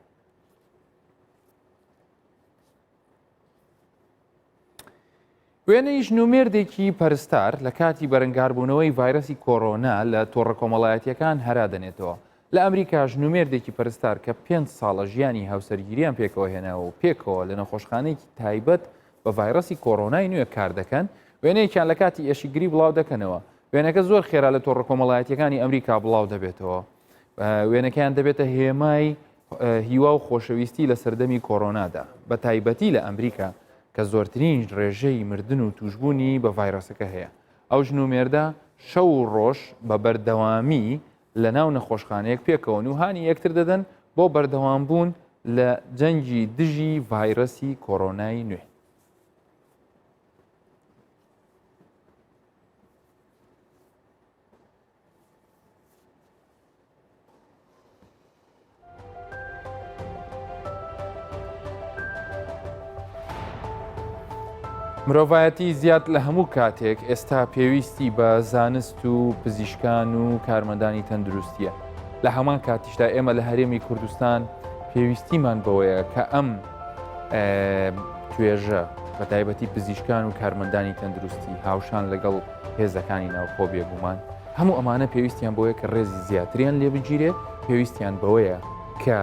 وێنەی ژنومێردێکی پەرستار لە کاتی بەرەنگاربوونەوەی ڤایرەسی کۆڕۆنا لە تۆڕە کۆمەڵایەتیەکان هەرا دەنێتەوە. لە ئەمریکا ژنومێردێکی پەرستار کە 5 ساڵە ژیانی هاوسەرگیریان پێکەوە هێناوە و پێکەوە لە نەخۆشخانەیەکی تایبەت بە ڤایرەسی کۆڕۆنای نوێ کار دەکەن وێنەیەکیان لە کاتی ئێشیگری بڵاو دەکەنەوە. وێنەکە زۆر خێرا لە تۆڕە کۆمەڵایەتیەکانی ئەمریکا بڵاو دەبێتەوە. وێنەکەیان دەبێتە هێمای هیوا و خۆشەویستی لە سەردەمی کۆڕۆنادا بە تایبەتی لە ئەمریکا کە زۆرترین ڕێژەی مردن و توشبوونی بە ڤایرەسەکە هەیە. ئەو ژنومێردە شەو و ڕۆژ بە بەردەوامی لە ناو نەخۆشخانەیەک پێکەوەن و هانی یەکتر دەدەن بۆ بەردەوام بوون لە جەنگی دژی ڤایرەسی کۆڕۆنای نوێ. مرۆڤایەتی زیاد لە هەموو کاتێک ئێستا پێویستی بە زانست و پزیشکان و کارمەندانی تەندروستیە. لە هەمان کاتیشدا ئێمە لە هەرێمی کوردستان پێویستیمان بەوەیە کە ئەم توێژە بە تایبەتی پزیشکان و کارمەندانی تەندروستی هاوشان لەگەڵ هێزەکانی ناوخۆ بێگومان هەموو ئەمانە پێویستیان بەوەیە کە ڕێزی زیاتریان لێ بگیرێت پێویستیان بەوەیە کە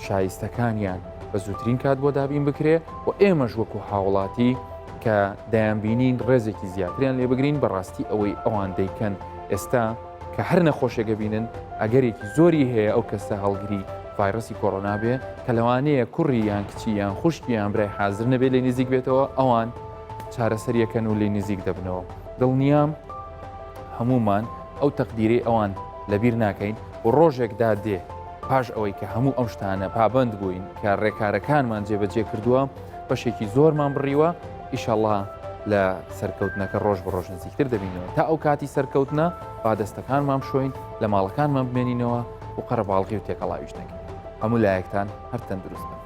شایستەکانیان بە زووترین کات بۆ دابین بکرێ و ئێمەش وەکو هاوڵاتی کە دەیانبینین ڕێزێکی زیاتریان لێ بگرین بەڕاستی ئەوەی ئەوان دەیکەن ئێستا کە هەر نەخۆشێگە بینن ئەگەرێکی زۆری هەیە ئەو کەسە هەڵگری ڤایرەسی کۆڕۆنا بێ کە لەوانەیە کوڕی یان کچی یان خوشکی یان برای حازر نەبێت لێ نزیک بێتەوە ئەوان چارەسەریەکەن و لێ نزیک دەبنەوە. دڵنیام هەمومان ئەو تەقدیرەی ئەوان لەبیر ناکەین و ڕۆژێکدا دێ پاش ئەوەی کە هەموو ئەم شتانە پابند بووین کە ڕێکارەکانمان جێبەجێ کردووە بەشێکی زۆرمان بڕیوە ئیشەڵڵا لە سەرکەوتنەکە ڕۆژ بە ڕۆژ نزیکتر دەبینەوە تا ئەو کاتی سەرکەوتنە با دەستەکانمان بشۆین لە ماڵەکانمان بمێنینەوە و قەرەباڵغی و تێکەڵاویش نەکەین. هەموو لایەکتان هەر تەندروستن.